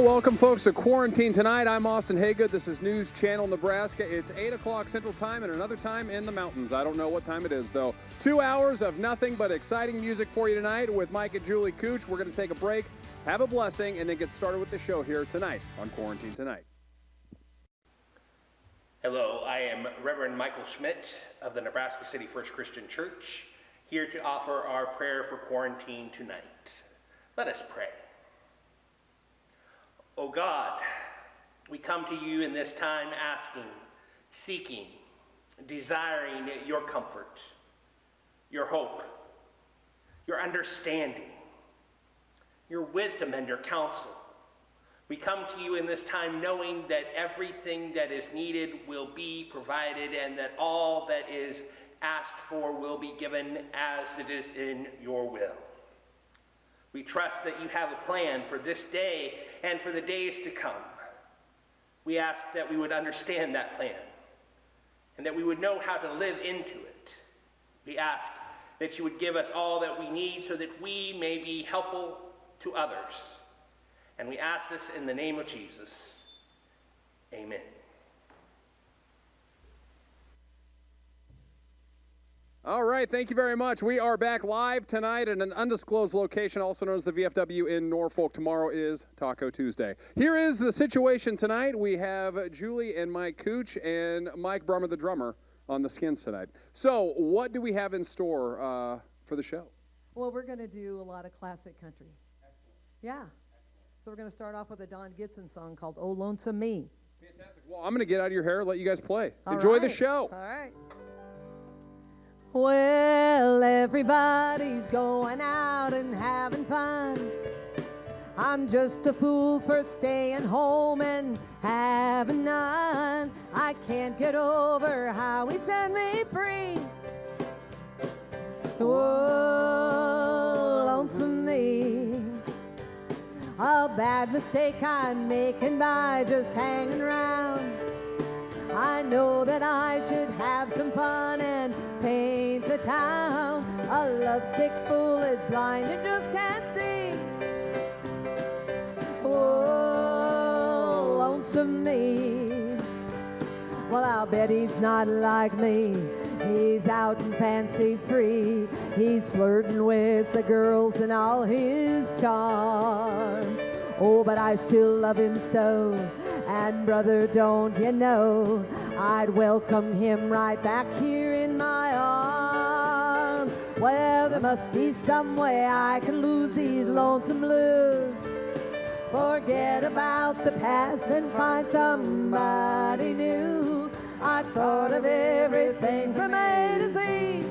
welcome folks to Quarantine Tonight. I'm Austin Haygood. This is News Channel Nebraska. It's 8 o'clock Central Time and another time in the mountains. I don't know what time it is, though. 2 hours of nothing but exciting music for you tonight with Mike and Julie Cooch. We're going to take a break, have a blessing, and then get started with the show here tonight on Quarantine Tonight. Hello, I am Reverend Michael Schmidt of the Nebraska City First Christian Church, here to offer our prayer for quarantine tonight. Let us pray. O God, we come to you in this time asking, seeking, desiring your comfort, your hope, your understanding, your wisdom and your counsel. We come to you in this time knowing that everything that is needed will be provided and that all that is asked for will be given as it is in your will. We trust that you have a plan for this day and for the days to come. We ask that we would understand that plan and that we would know how to live into it. We ask that you would give us all that we need so that we may be helpful to others. And we ask this in the name of Jesus. Amen. All right, thank you very much. We are back live tonight at an undisclosed location, also known as the VFW in Norfolk. Tomorrow is Taco Tuesday. Here is the situation tonight. We have Julie and Mike Cooch and Mike Brummer, the drummer, on the skins tonight. So what do we have in store for the show? Well, we're going to do a lot of classic country. Excellent. Yeah. Excellent. So we're going to start off with a Don Gibson song called Oh Lonesome Me. Fantastic. Well, I'm going to get out of your hair and let you guys play. Enjoy the show. All right. Well, everybody's going out and having fun. I'm just a fool for staying home and having none. I can't get over how he set me free. Whoa, lonesome me. A bad mistake I'm making by just hanging around. I know that I should have some fun and paint the town. A lovesick fool is blind and just can't see. Oh, lonesome me. Well, I'll bet he's not like me. He's out and fancy free. He's flirting with the girls and all his charms. Oh, but I still love him so. And brother, don't you know, I'd welcome him right back here in my arms. Well, there must be some way I can lose these lonesome blues. Forget about the past and find somebody new. I thought of everything from A to Z.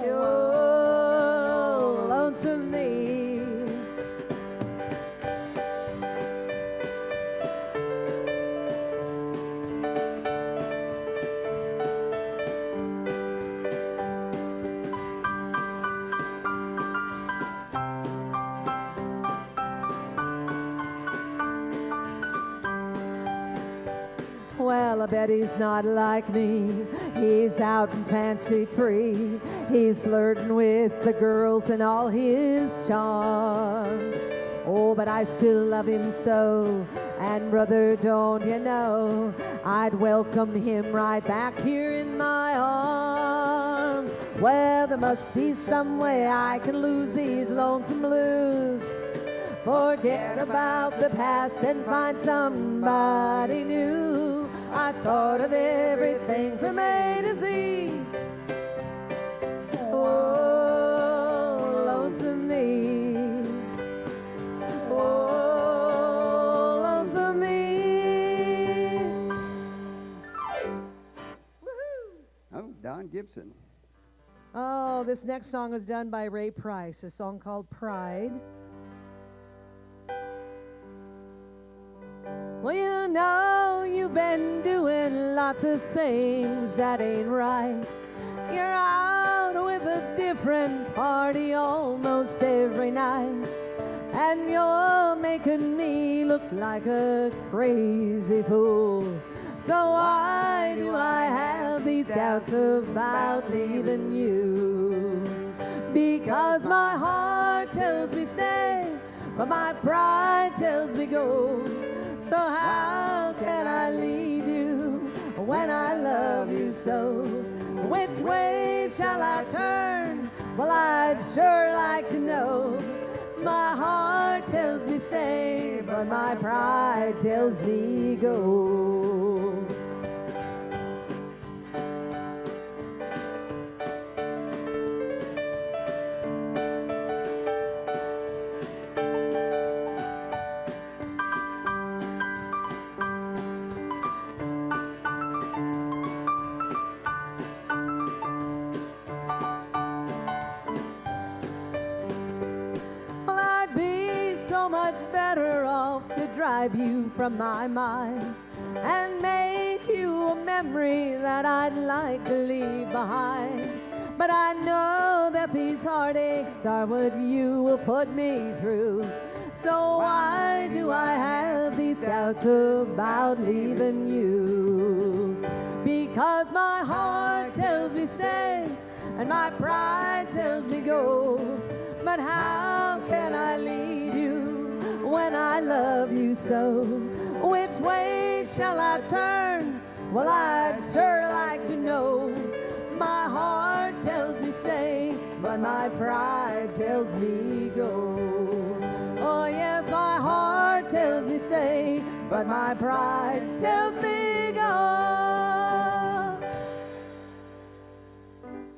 Oh, lonesome me. Well, I bet he's not like me. He's out and fancy free. He's flirting with the girls and all his charms. Oh, but I still love him so. And brother, don't you know, I'd welcome him right back here in my arms. Well, there must be some way I can lose these lonesome blues. Forget about the past and find somebody new. I thought of everything from A to Z. Oh, lonesome me. Oh, lonesome me. Woohoo! Oh, Don Gibson. Oh, this next song was done by Ray Price, a song called Pride. Well, you know you've been doing lots of things that ain't right. You're out with a different party almost every night. And you're making me look like a crazy fool. So why do I have these doubts about leaving you? Because my heart tells me stay, but my pride tells me go. So how can I leave you when I love you so? Which way shall I turn? Well, I'd sure like to know. My heart tells me stay, but my pride tells me go. Better off to drive you from my mind and make you a memory that I'd like to leave behind. But I know that these heartaches are what you will put me through. So why do I have these doubts about leaving you? Because my heart tells me stay and my pride tells me go. But how can I leave you when I love you so? Which way shall I turn? Well, I'd sure like to know. My heart tells me stay, but my pride tells me go. Oh yes, my heart tells me stay, but my pride tells me go.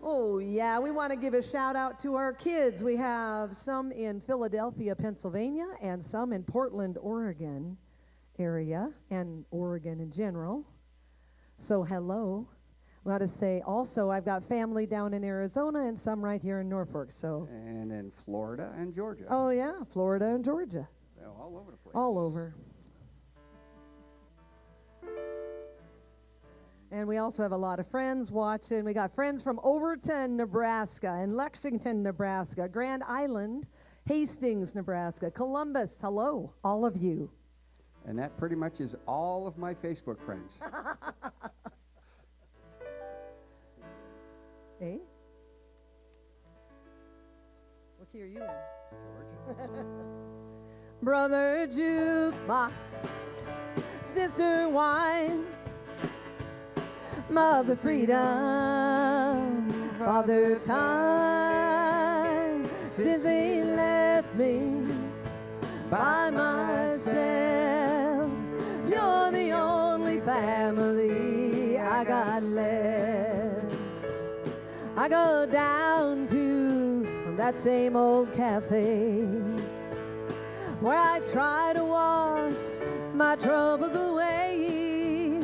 Oh yeah, we want to give a shout out to our kids. We have some in Philadelphia, Pennsylvania, and some in Portland, Oregon area, and Oregon in general. So hello. We want to say also I've got family down in Arizona and some right here in Norfolk. So and in Florida and Georgia. Oh yeah, Florida and Georgia. Well, all over the place. All over. And we also have a lot of friends watching. We got friends from Overton, Nebraska, and Lexington, Nebraska, Grand Island, Hastings, Nebraska, Columbus. Hello, all of you. And that pretty much is all of my Facebook friends. Hey? What key are you in? Georgia. Brother jukebox, sister wine, mother freedom, father time, since he left me by myself. You're the only family I got left. I go down to that same old cafe where I try to wash my troubles away.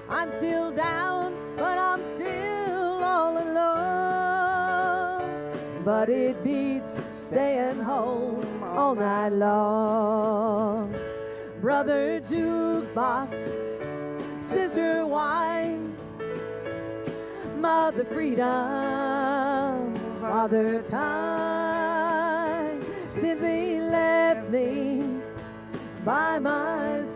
I'm still down, but I'm still all alone. But it beats staying home all night long. Brother jukebox, sister wine, mother freedom, father time, since he left me by myself.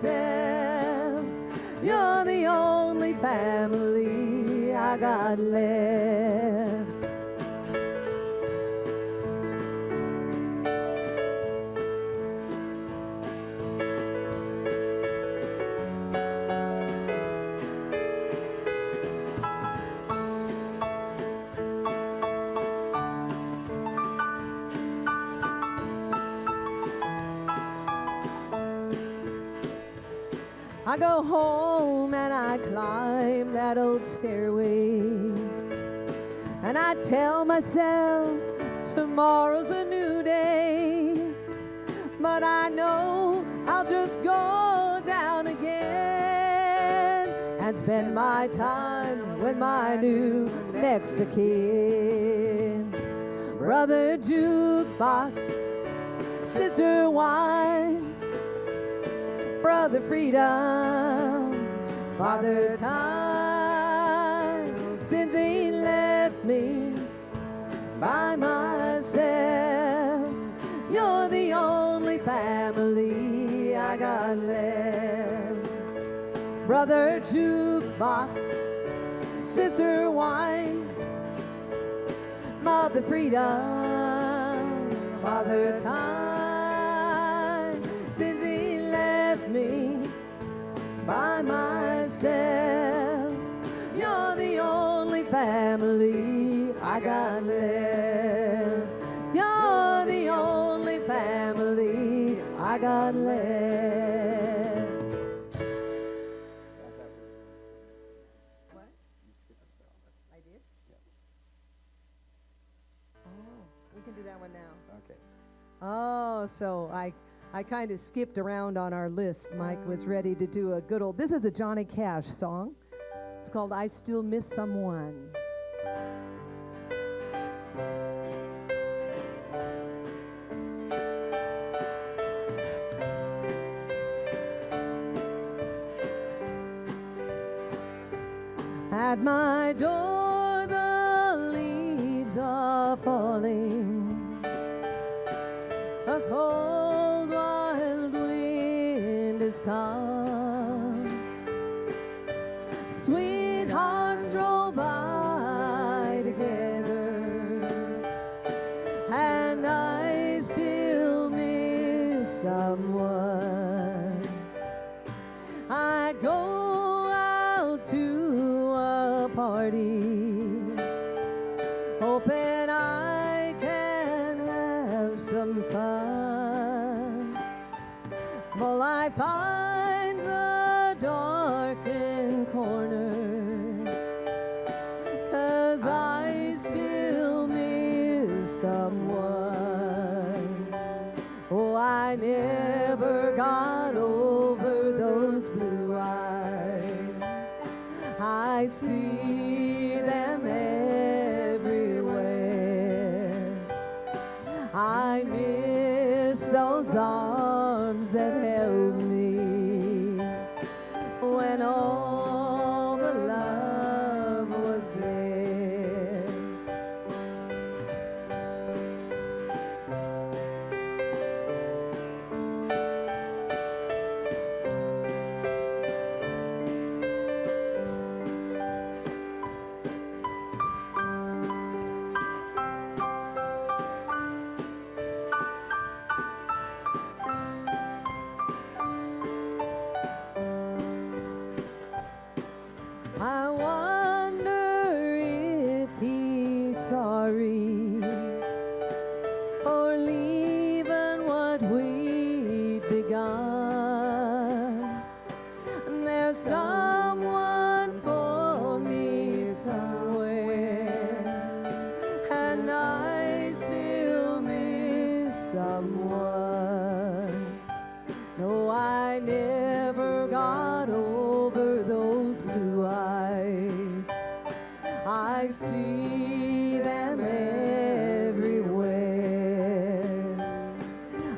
You're the only family I got left. I go home and I climb that old stairway, and I tell myself tomorrow's a new day. But I know I'll just go down again and spend my time with my new next of kin. Brother jukebox, sister wine, brother freedom, father time, since he left me by myself. You're the only family I got left. Brother jukebox, sister wine, mother freedom, father time, myself. You're the only family I got left. You're the only family I got left. What? I did? Oh, we can do that one now. Okay. Oh, so I kind of skipped around on our list. Mike was ready to do a good old, this is a Johnny Cash song. It's called I Still Miss Someone. At my door the leaves are falling. A cold wild wind is come. Sweethearts stroll by together, and I still miss someone. I go out to a party, hoping I can have some fun. Well, I find a darkened corner, 'cause I still miss someone. Oh, I never got over those blue eyes. I see them everywhere. I miss those arms that held me when all the love was there. I wonder if he's sorry for leaving what we'd begun. And there's someone for me somewhere, and I still miss someone. No, I never got over those blue eyes. I see them everywhere.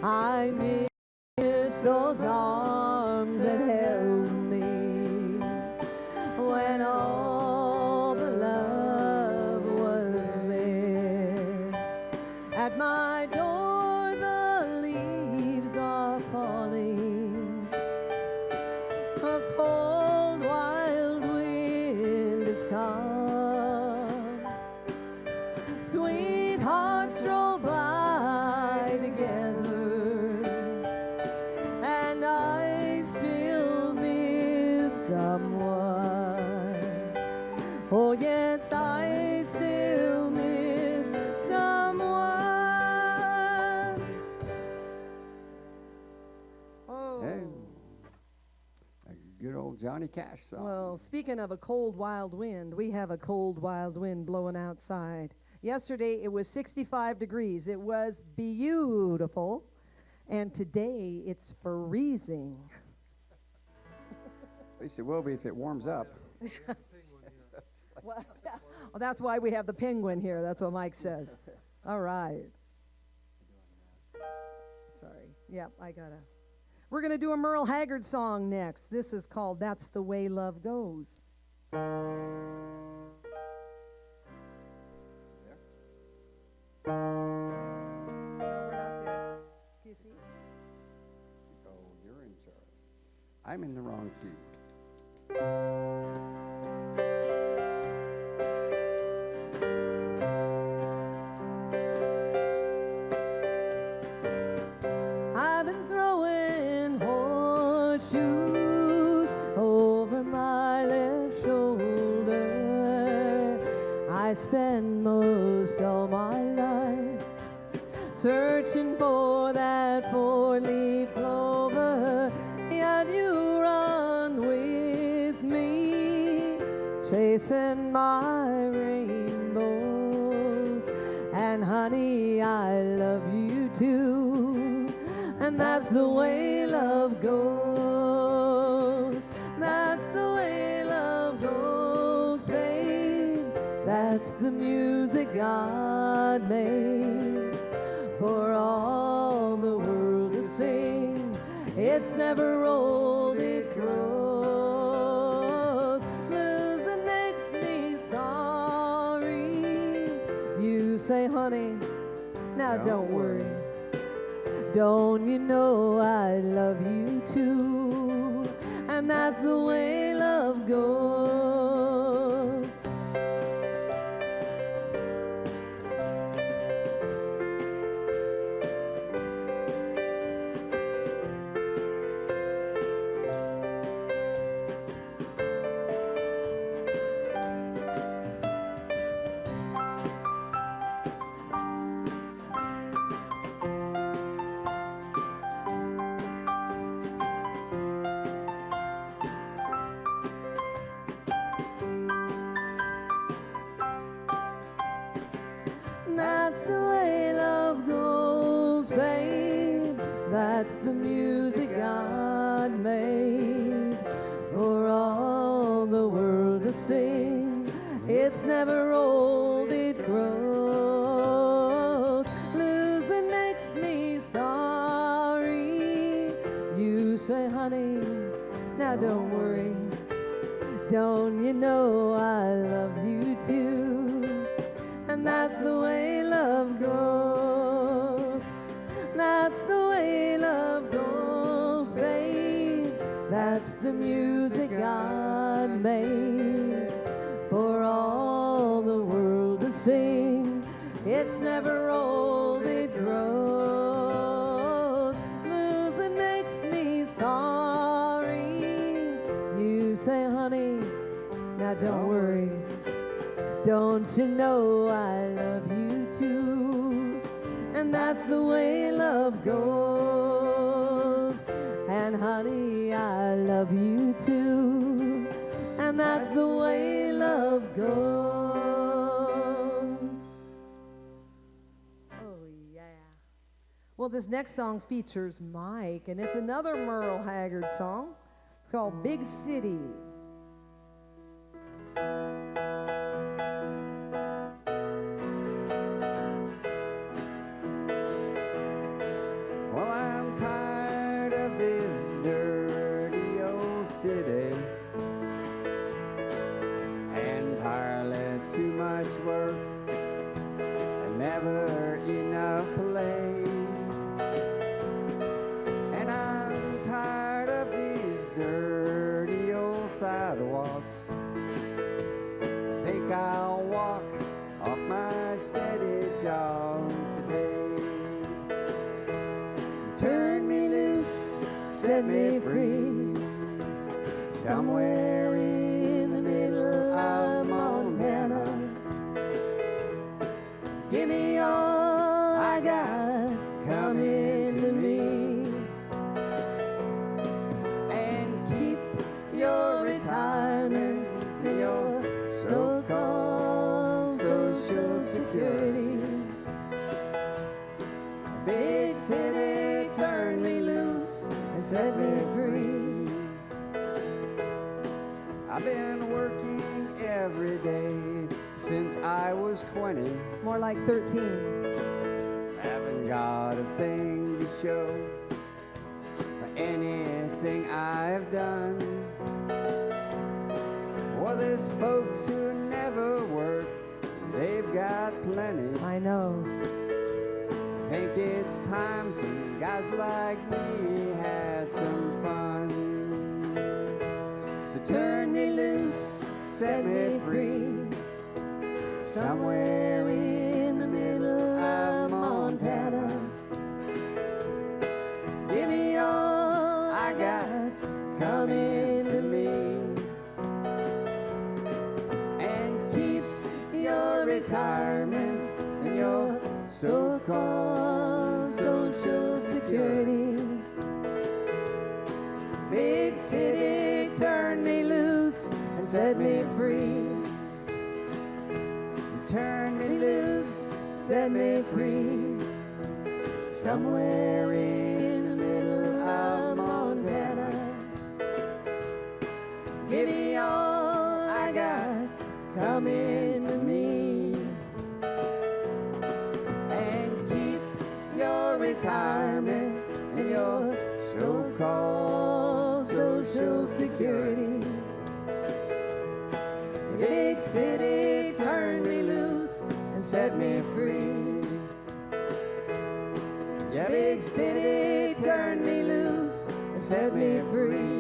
I miss those arms that held me when all the love was there. At my door the leaves are falling. A cold wild wind has come. Sweethearts stroll by together, and I still miss someone. Oh yes, I still miss someone. Oh. Hey, a good old Johnny Cash song. Well, speaking of a cold, wild wind, we have a cold, wild wind blowing outside. Yesterday, it was 65 degrees. It was beautiful. And today, it's freezing. At least it will be if it warms up. Well, that's why we have the penguin here. That's what Mike says. All right. Sorry. Yep, We're going to do a Merle Haggard song next. This is called That's the Way Love Goes. No, we're not there. Do you see? Oh, you're in charge. I'm in the wrong key. I've been throwing horseshoes over my I spend most all my life searching for that four-leaf clover, yet you run with me, chasing my rainbows. And honey, I love you too, and that's the way love goes. That's the way love goes, babe. That's the music God made for all the world to sing. It's never old, it grows. Losing makes me sorry. You say, honey, now don't worry. Don't you know I love you too? And that's the way love goes. That's the way love goes, babe. That's the music God made for all the world to sing. It's never old, it grows. Losing makes me sorry. You say, honey, now don't worry. Don't you know I love you too? And that's the way love goes. That's the way love goes, babe. That's the music God made for all the world to sing. It's never old, it grows. Losing makes me sorry. You say, honey, now don't worry. Don't you know I love you too? And that's the way love goes. And honey, I love you too. And that's the way love goes. Oh, yeah. Well, this next song features Mike, and it's another Merle Haggard song. It's called Big City. Well, I'm tired of this dirty old city, entirely too much work and never enough play. And I'm tired of these dirty old sidewalks. I think I'll walk off my steady jog today. Turn me loose, set me free, somewhere in the middle of Montana. Give me all I got, come into me, and keep your retirement to your so-called Social Security. Big city, turn me loose and set me free. I've been working every day since I was 20. More like 13. Haven't got a thing to show for anything I've done. Well, there's folks who never work, they've got plenty. I know. Think it's time some guys like me had some fun. So turn me loose, set me free, somewhere in the middle of Montana. Give me all I got, come into me, and keep your so-called Social Security. Big city turned me loose and set me free. Turn me loose, Set me free. Somewhere in the middle of Montana. Give me all I got coming to me. and keep your retirement and your So-called Social Security. The big city turned me loose and set me free. yeah, Big city turned me loose and set me free.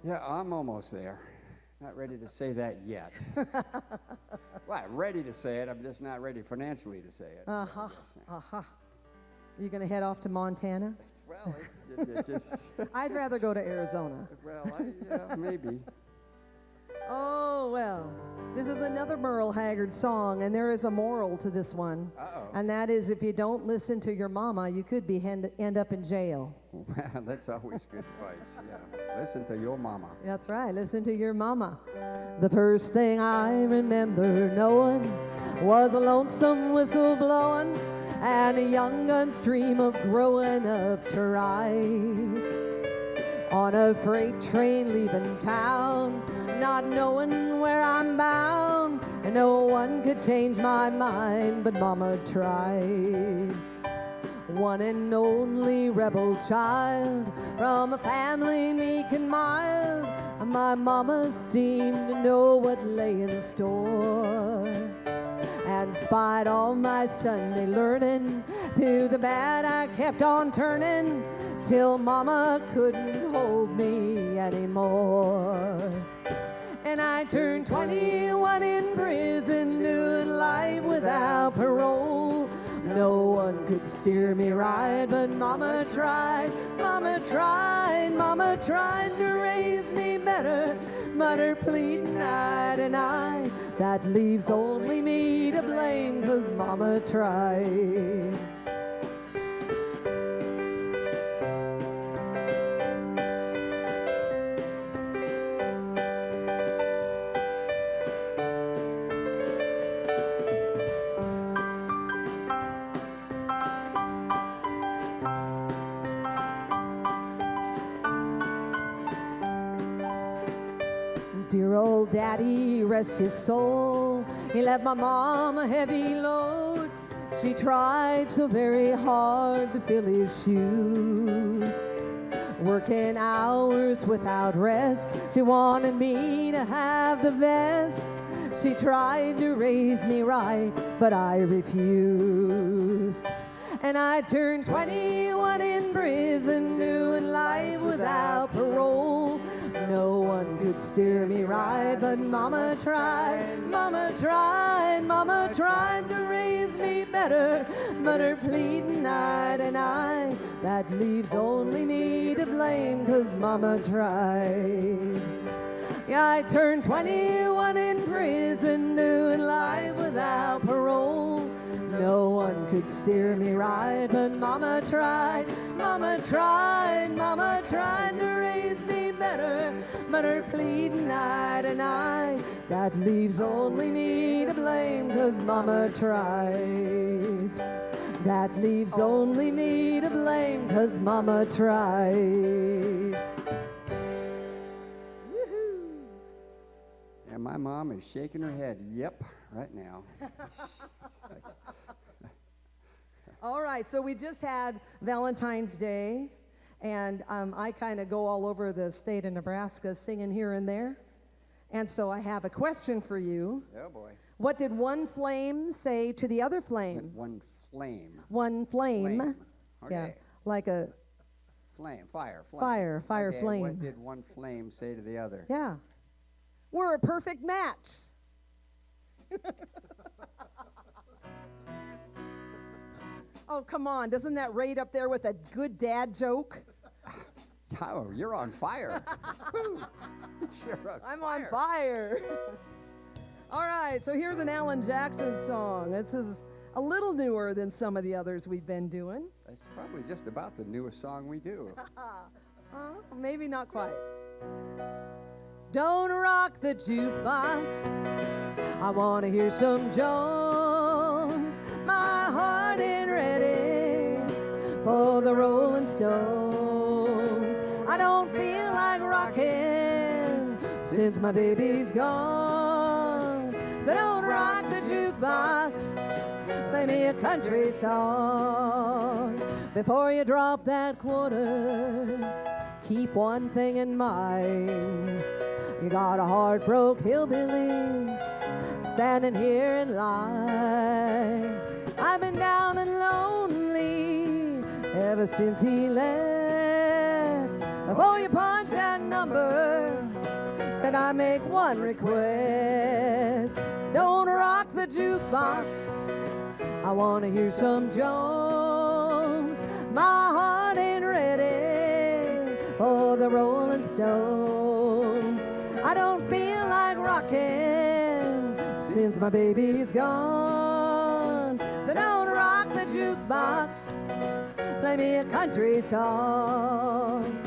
Yeah, I'm almost there. Not ready to say that yet. Well, I'm ready to say it. I'm just not ready financially to say it. Uh-huh, uh-huh. You gonna head off to Montana? Well, it just, I'd rather go to Arizona. well, yeah, maybe. Oh, well, this is another Merle Haggard song, and there is a moral to this one. Uh-oh. And that is, if you don't listen to your mama, you could be end up in jail. Well, that's always good advice, yeah. Listen to your mama. That's right, listen to your mama. The first thing I remember knowing was a lonesome whistle blowing and a young gun's dream of growing up to ride on a freight train leaving town, not knowing where I'm bound, and no one could change my mind, but Mama tried. One and only rebel child from a family meek and mild, my mama seemed to know what lay in store. And spite all my Sunday learning, to the bad I kept on turning, till Mama couldn't hold me anymore. And I turned 21 in prison, doing life without parole. No one could steer me right, but Mama tried, Mama tried, Mama tried to raise me better, but her pleading night and night, that leaves only me to blame, 'cause Mama tried. Dear old daddy, rest his soul, he left my mom a heavy load. She tried so very hard to fill his shoes, working hours without rest. She wanted me to have the best. She tried to raise me right, but I refused. And I turned 21 in prison, doing life without parole. No one could steer me right, but Mama tried, Mama tried, Mama tried to raise me better, but her pleading night and night, that leaves only me to blame, 'cause Mama tried. Yeah, I turned 21 in prison, doing life without parole. No one could steer me right, but Mama tried, Mama tried, Mama tried to raise me better, but her pleading night and night, that leaves only me to blame, 'cause Mama tried. That leaves only me to blame, 'cause Mama tried. And my mom is shaking her head, yep, right now. All right, so we just had Valentine's Day, and I kind of go all over the state of Nebraska singing here and there. And so I have a question for you. Oh, boy. What did one flame say to the other flame? One flame. One flame. Flame. Yeah, Okay. like a Flame, fire, flame. fire, Okay, flame. what did one flame say to the other? Yeah. We're a perfect match. Oh, come on. Doesn't that rate up there with a good dad joke? Oh, you're on fire. Woo. You're on I'm fire. on fire. All right, so here's an Alan Jackson song. This is a little newer than some of the others we've been doing. That's probably just about the newest song we do. Maybe not quite. Don't rock the jukebox. I want to hear some Jones. My heart ain't ready for the Rolling Stones. I don't feel like rocking since my baby's gone. So don't rock the jukebox. Play me a country song. Before you drop that quarter, keep one thing in mind. You got a heart-broke hillbilly standing here in line. I've been down and lonely ever since he left. Before you punch that number, can I make one request? Don't rock the jukebox. I want to hear some Jones. My heart ain't ready for the Rolling Stones. I don't feel like rocking since my baby's gone. So don't rock the jukebox. Play me a country song.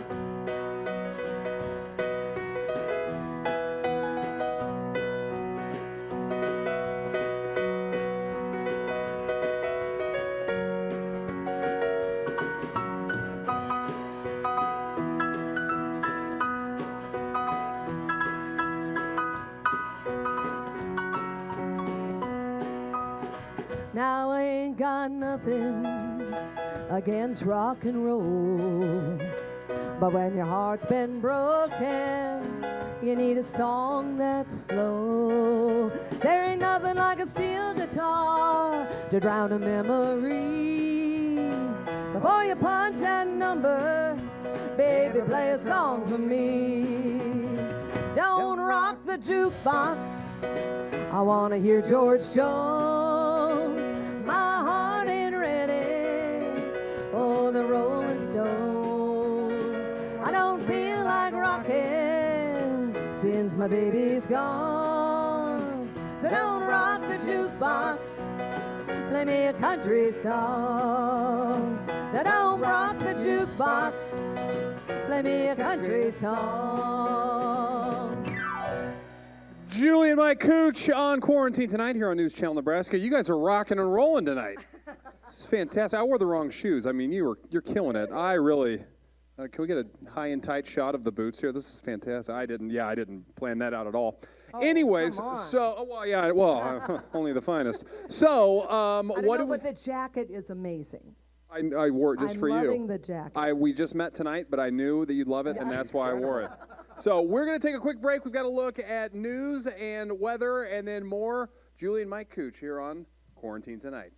Now I ain't got nothing against rock and roll, but when your heart's been broken, you need a song that's slow. There ain't nothing like a steel guitar to drown a memory. Before you punch that number, baby, play a song for me. Don't rock the jukebox. I want to hear George Jones. My heart ain't ready for the Rolling Stones. I don't feel like rocking since my baby's gone. So don't rock the jukebox. Play me a country song. Now don't rock the jukebox. Play me a country song. Julie and Mike Cooch on Quarantine Tonight here on News Channel Nebraska. You guys are rocking and rolling tonight. This is fantastic. I wore the wrong shoes. I mean, you're killing it. I really. Can we get a high and tight shot of the boots here? This is fantastic. I didn't plan that out at all. Anyways, only the finest. So, but the jacket is amazing. I wore it just for you. I'm loving the jacket. We just met tonight, but I knew that you'd love it, and that's why I wore it. So we're going to take a quick break. We've got to look at news and weather and then more. Julie and Mike Cooch here on Quarantine Tonight.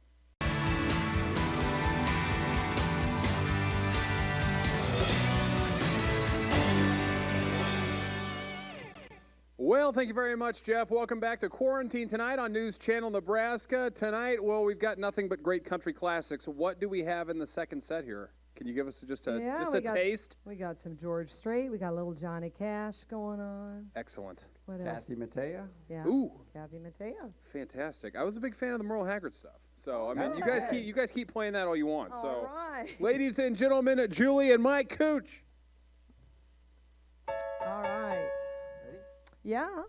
Well, thank you very much, Jeff. Welcome back to Quarantine Tonight on News Channel Nebraska. Tonight, well, we've got nothing but great country classics. What do we have in the second set here? Can you give us just a taste? We got some George Strait. We got a little Johnny Cash going on. Excellent. What else? Kathy Mattea. Yeah. Ooh. Kathy Mattea. Fantastic. I was a big fan of the Merle Haggard stuff. So, I mean, you guys keep playing that all you want. All right. Ladies and gentlemen, Julie and Mike Cooch. All right. Ready? Yeah.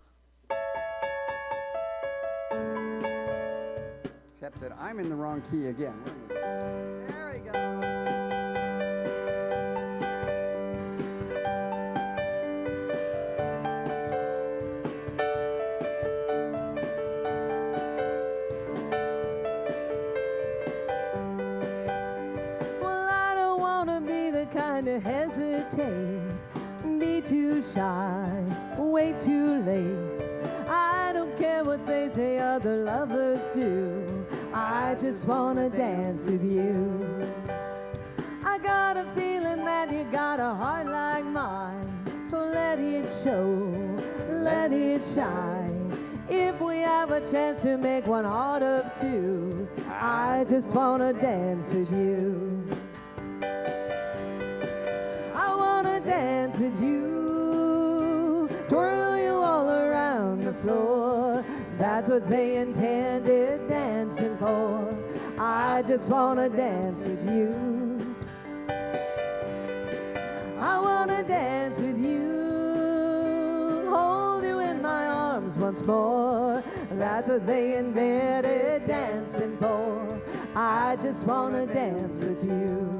Except that I'm in the wrong key again. There we go. To hesitate, be too shy, wait too late. I don't care what they say other lovers do. I just wanna dance with you. I got a feeling that you got a heart like mine, so let it show, let it shine. If we have a chance to make one heart of two, I just wanna dance with you. Dance with you, twirl you all around the floor. That's That's what they intended dancing for. I just wanna dance with you. I wanna dance with you. Hold you in my arms once more. That's what they invented dancing for. I just wanna dance with you.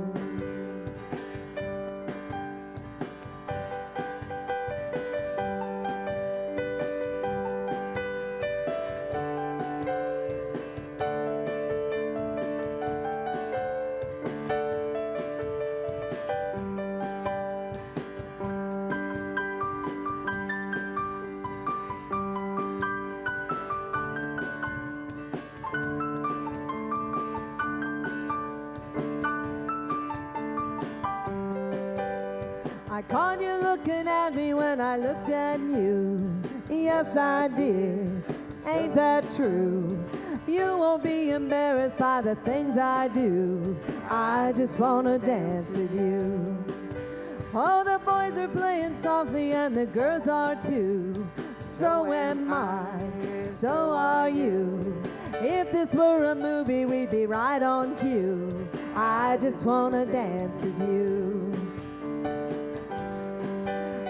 I caught you looking at me when I looked at you. Yes, I did. Ain't that true? You won't be embarrassed by the things I do. I just wanna dance with you. Oh, the boys are playing softly and the girls are too. So am I, so are you. If this were a movie, we'd be right on cue. I just wanna dance with you.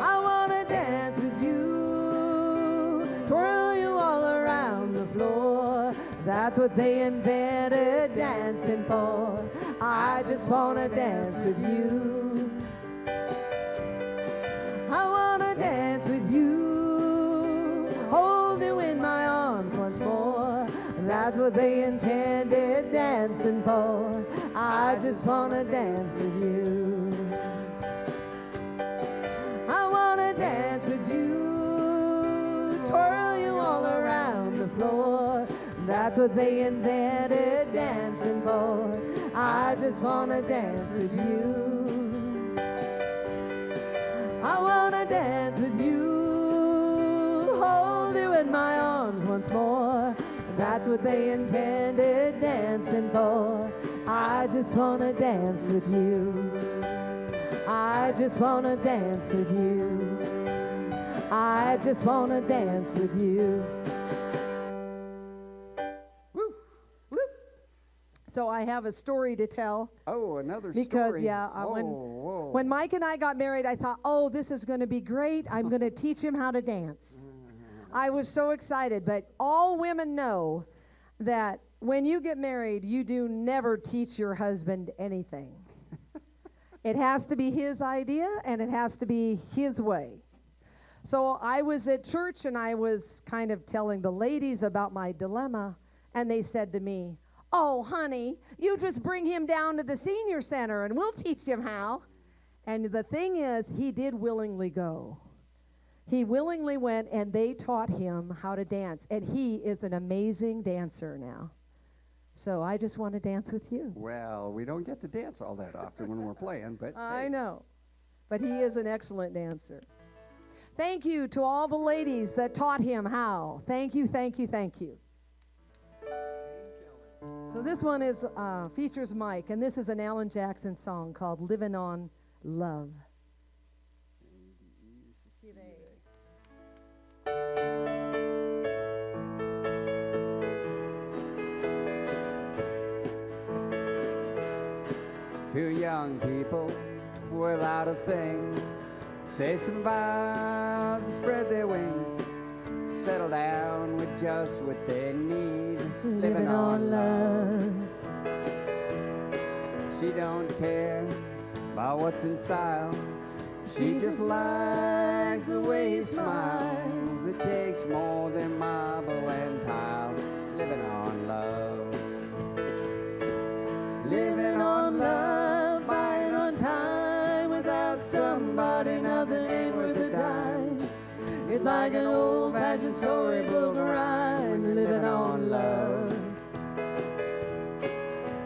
I wanna dance with you, twirl you all around the floor. That's what they invented dancing for. I just wanna dance with you. I wanna dance with you, hold you in my arms once more. That's what they intended dancing for. I just wanna dance with you. Dance with you, twirl you all around the floor. That's what they invented dancing for. I just wanna dance with you. I wanna dance with you, hold you in my arms once more. That's what they intended dancing for. I just wanna dance with you. I just wanna dance with you. I just wanna dance with you. Woo, woo. So I have a story to tell. Oh, another because, story. yeah, when Mike and I got married, I thought, oh, this is going to be great. I'm going to teach him how to dance. I was so excited. But all women know that when you get married, you do never teach your husband anything. It has to be his idea, and it has to be his way. So I was at church, and I was kind of telling the ladies about my dilemma, and they said to me, oh, honey, you just bring him down to the senior center, and we'll teach him how. And the thing is, he did willingly go. He willingly went, and they taught him how to dance, and he is an amazing dancer now. So I just want to dance with you. Well, we don't get to dance all that often when we're playing, but I hey. know. But he is an excellent dancer. Thank you to all the ladies that taught him how. Thank you, thank you, thank you. So this one is features Mike, and this is an Alan Jackson song called Living on Love. Two young people without a thing say some vows and spread their wings, settle down with just what they need, living on love. She don't care about what's in style, she just likes the way he smiles. It takes more than marble and tile, living on love. Living on love, buying on time, without somebody nothing ain't worth a dime. It's like an old-fashioned storybook rhyme, living on love.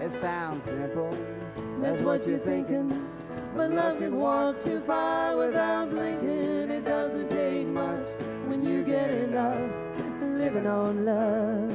It sounds simple, that's what you're thinking, but love can walk too far without blinking. It doesn't take much when you get enough, living on love.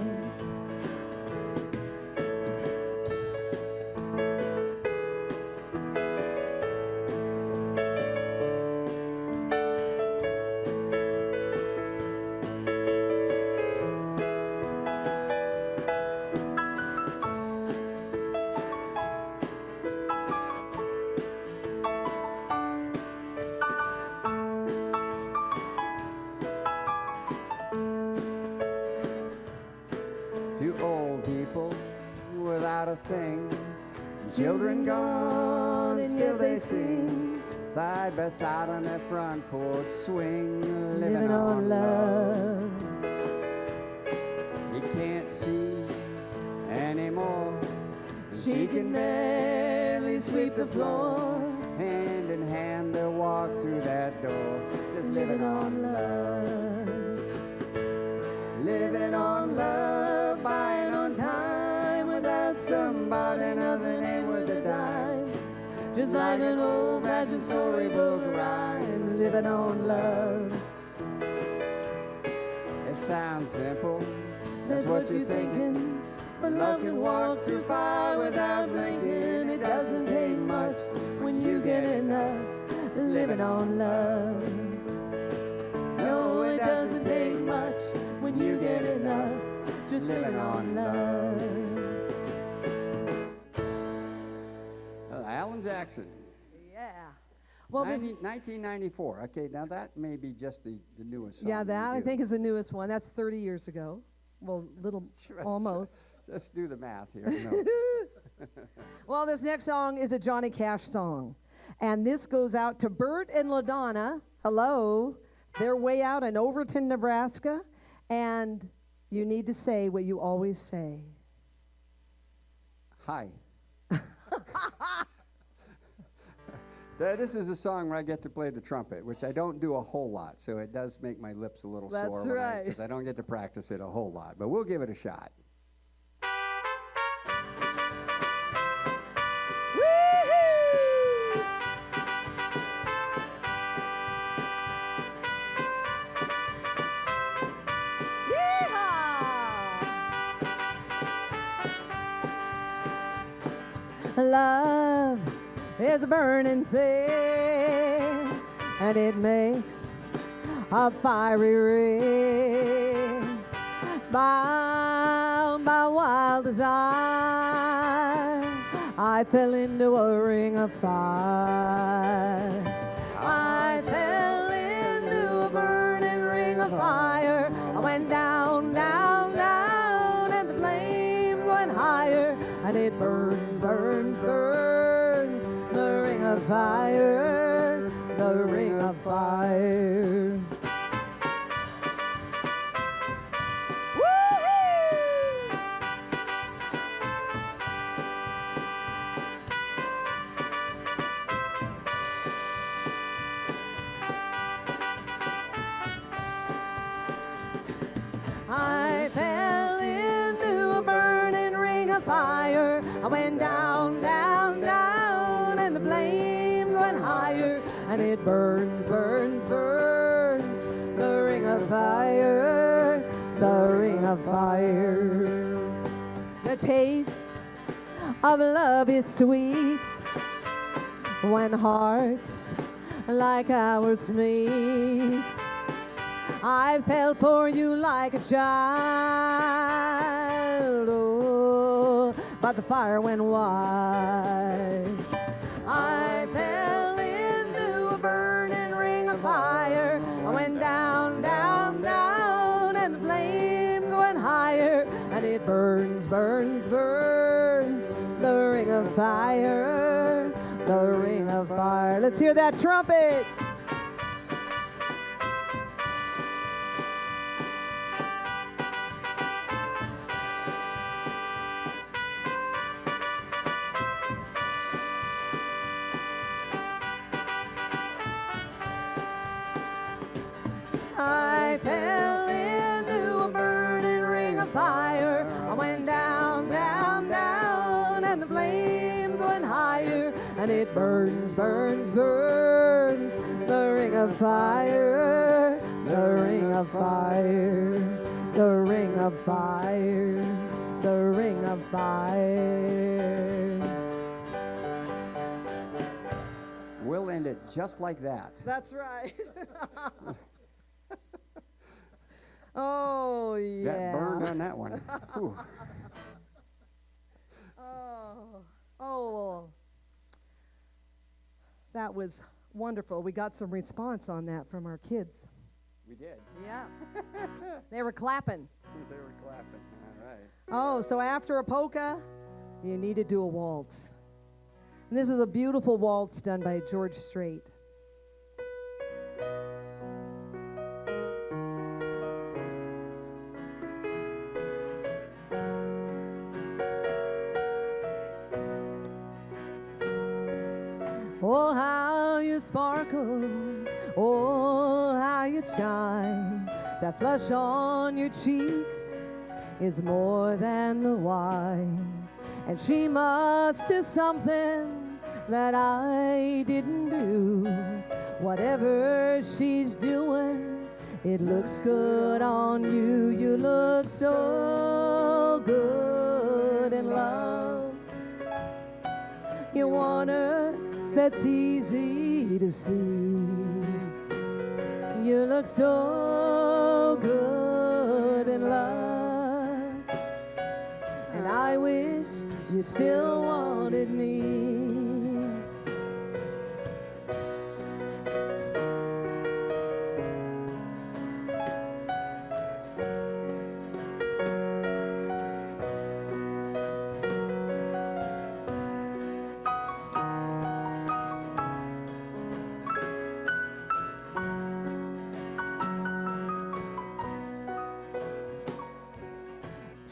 not a thing. Children gone, and still they sing, side by side on that front porch swing, living on love. He can't see anymore. She can barely sweep the floor. Hand in hand they'll walk through that door, just living on love. Living on love, buying on time, without somebody nothing ain't worth a dime. Just like an old-fashioned storybook rhyme, living on love. It sounds simple, that's what you're thinking, but love can walk through fire without blinking. It doesn't take much when you get enough, living on love. No, it doesn't take much when you get enough, just living on love. Alan Jackson. Yeah. Well, this, 1994. Okay, now that may be just the newest song. yeah, that I think is the newest one. That's 30 years ago. Well, little, almost. Just do the math here. No. Well, this next song is a Johnny Cash song. And this goes out to Bert and LaDonna. Hello. They're way out in Overton, Nebraska. And you need to say what you always say. Hi. This is a song where I get to play the trumpet, which I don't do a whole lot, so it does make my lips a little That's sore. right. Because I don't get to practice it a whole lot, but we'll give it a shot. Love is a burning thing, and it makes a fiery ring, bound by wild desire. I fell into a ring of fire. I fell into a burning ring of fire. I went down, down, down, and the flames went higher, and it burns, burns, burns, the ring of fire, the ring of fire. I fell into a burning ring of fire. I went down, down, down, and the flames went higher, and it burns, burns, burns, the ring of fire, the ring of fire. The taste of love is sweet when hearts like ours meet. I fell for you like a child, oh, but the fire went wide. I fell into a burning ring of fire. I went down, down, down, and the flames went higher, and it burns, burns, burns, the ring of fire, the ring of fire. Let's hear that trumpet. I fell into a burning ring of fire. I went down, down, down, and the flames went higher, and it burns, burns, burns, the ring of fire, the ring of fire, the ring of fire, the ring of fire. We'll end it just like that. That's right. Oh, yeah. That burned on that one. Whew. Oh, that was wonderful. We got some response on that from our kids. We did. Yeah. They were clapping. They were clapping. All right. Oh, so after a polka, You need to do a waltz. And this is a beautiful waltz done by George Strait. Oh, how you sparkle, oh, how you shine. That flush on your cheeks is more than the wine. And she must do something that I didn't do. Whatever she's doing, it looks good on you. You look so good in love. You want her, that's easy to see. You look so good in love. And I wish you still wanted me.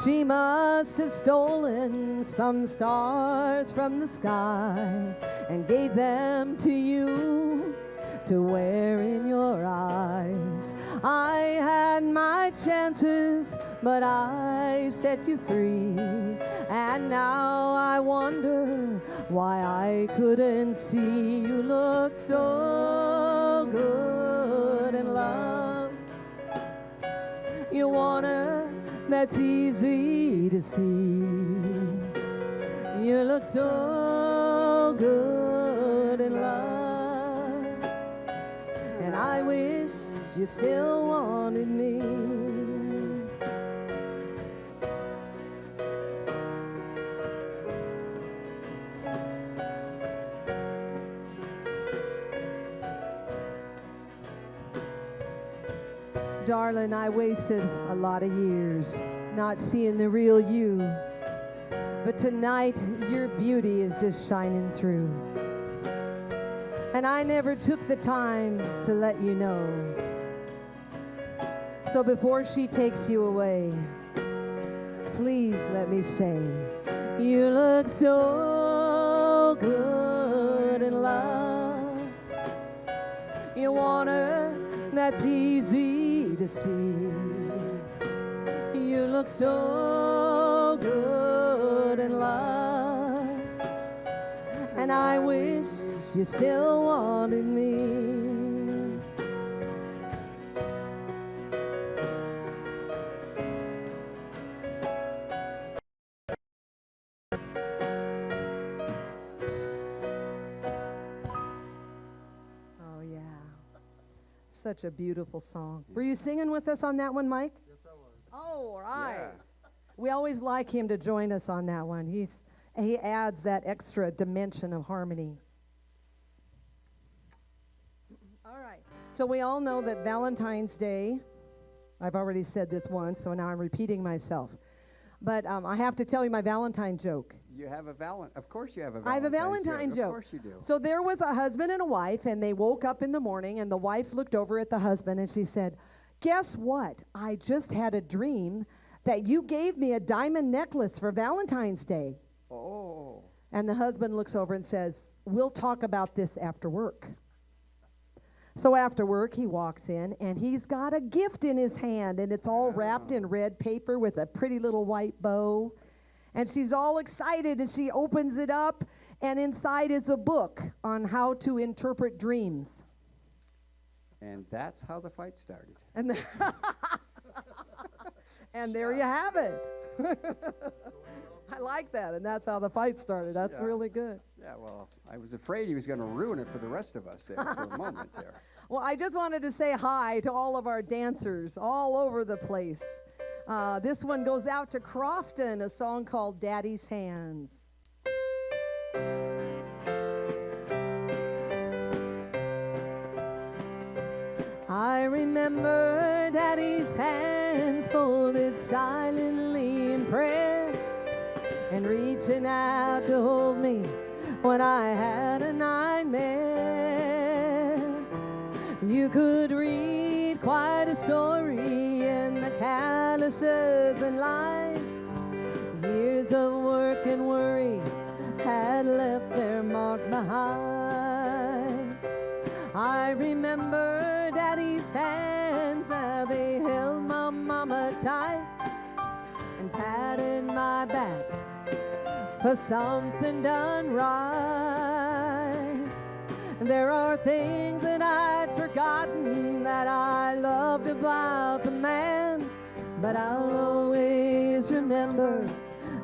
She must have stolen some stars from the sky and gave them to you to wear in your eyes. I had my chances, but I set you free. And now I wonder why I couldn't see. You look so good in love. You wanna, that's easy to see. You look so good in love. And I wish you still wanted me. Darling, I wasted a lot of years not seeing the real you. But tonight, your beauty is just shining through. And I never took the time to let you know. So before she takes you away, please let me say, you look so good in love. You want her, that's easy to see. You look so good in love. And I wish you still wanted me. Oh, yeah. Such a beautiful song. Were you singing with us on that one, Mike? Yes, I was. Oh, all right. Yeah. We always like him to join us on that one. He adds that extra dimension of harmony. All right. So we all know that Valentine's Day, I've already said this once, so now I'm repeating myself. But I have to tell you my Valentine joke. You have a of course you have a I have a Valentine's Valentine joke. Of course you do. So there was a husband and a wife, and they woke up in the morning, and the wife looked over at the husband, and she said, "Guess what? I just had a dream that you gave me a diamond necklace for Valentine's Day." Oh. And the husband looks over and says, "We'll talk about this after work." So after work, he walks in, and he's got a gift in his hand, and it's all wrapped in red paper with a pretty little white bow. And she's all excited, and she opens it up, and inside is a book on how to interpret dreams. And that's how the fight started. And, and there you have it. I like that, and that's how the fight started. That's really good. Yeah, well, I was afraid he was going to ruin it for the rest of us there for a moment there. Well, I just wanted to say hi to all of our dancers all over the place. This one goes out to Crofton, a song called Daddy's Hands. I remember Daddy's hands folded silently in prayer. and reaching out to hold me when I had a nightmare. You could read quite a story in the calluses and lies. Years of work and worry had left their mark behind. I remember Daddy's hands, how they held my mama tight and patted my back for something done right. There are things that I'd forgotten that I loved about the man, but I'll always remember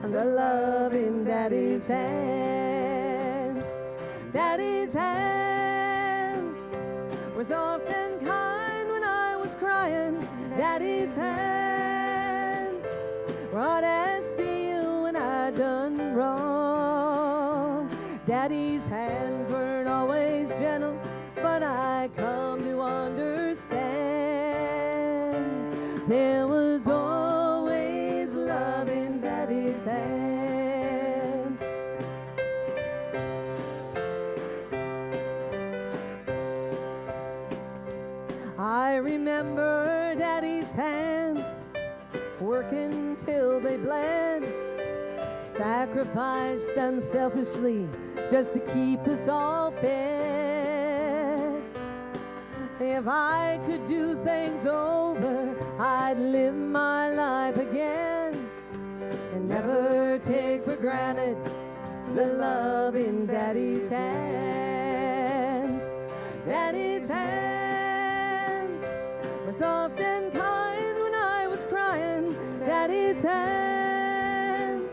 the love in Daddy's hands. Daddy's hands were soft and kind when I was crying. Daddy's hands were hard as steel when I done wrong. Daddy's hands weren't always gentle, but I come to understand there was always love in Daddy's hands. I remember Daddy's hands working till they bled, sacrificed unselfishly just to keep us all fed. If I could do things over, I'd live my life again and never take for granted the love in Daddy's hands. Daddy's hands were soft and kind when I was crying. Daddy's hands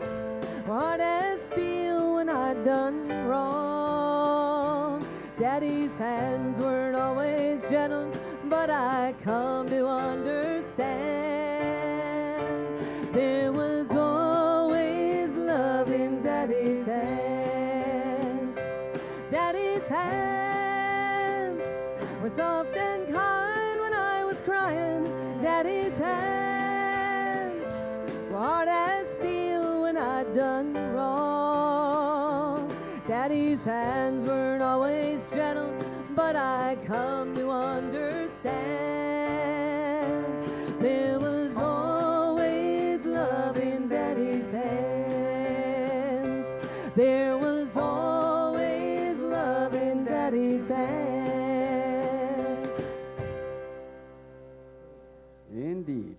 were hard as steel when I'd done wrong. Daddy's hands weren't always gentle, but I come to understand there was always love in Daddy's hands. Daddy's hands were soft and kind when I was crying. Daddy's hands were hard as steel when I'd done wrong. Daddy's hands weren't always gentle, but I come to understand there was always love in Daddy's hands. There was always love in Daddy's hands. Indeed.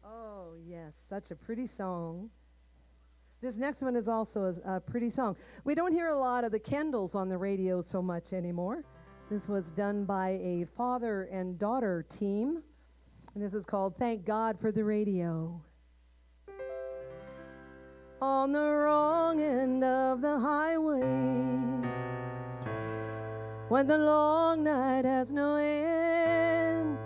Oh, yes, such a pretty song. This next one is also a pretty song. We don't hear a lot of the Kendalls on the radio so much anymore. This was done by a father and daughter team, and this is called Thank God for the Radio. On the wrong end of the highway, when the long night has no end,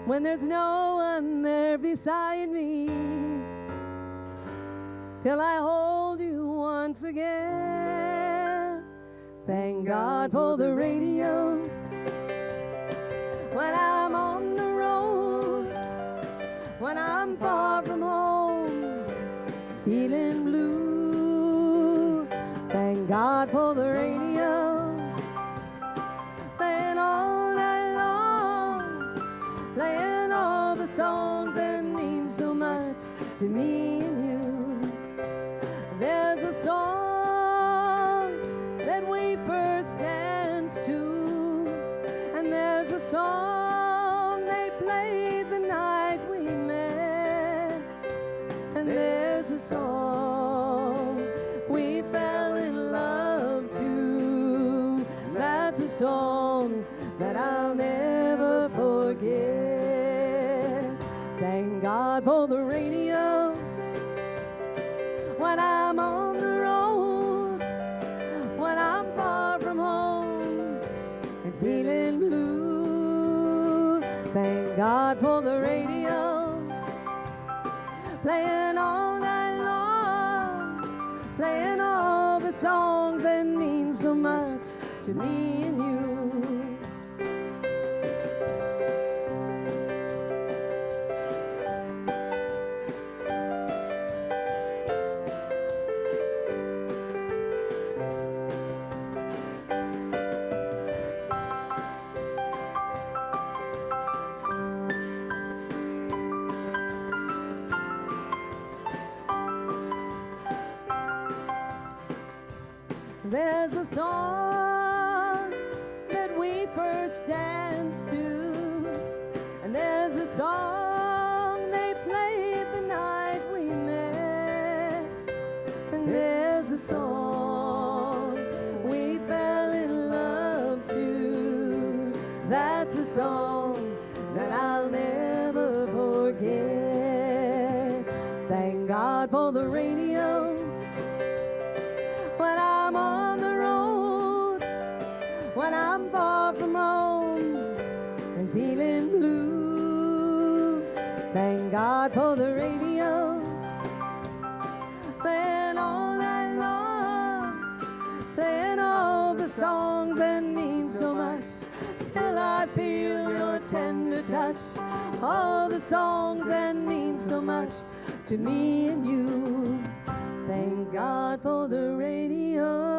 when there's no one there beside me, till I hold you once again. Thank God for the radio. When I'm on the road, when I'm far from home, feeling blue, thank God for the radio. Playing all night long, playing all the songs that mean so much to me and you. There's a song that we first danced to, and there's a song they played the night we met, and there's a song we fell in love to. That's a song that I'll never forget. Thank God for the radio. When I'm on the road, when I'm far from home and feeling blue, thank God for the radio. Playing all night long, playing all the songs that mean so much to me and you. There's a song that we first danced to, and there's a song they played the night we met, and there's a song we fell in love to. That's a song that I'll never forget. Thank God for the radio when I'm on the road, when I'm far from home and feeling blue. Thank God for the radio, playing all night long, playing all the songs that mean so much. Till I feel your tender touch, all the songs that mean so much to me and you. Thank God for the radio.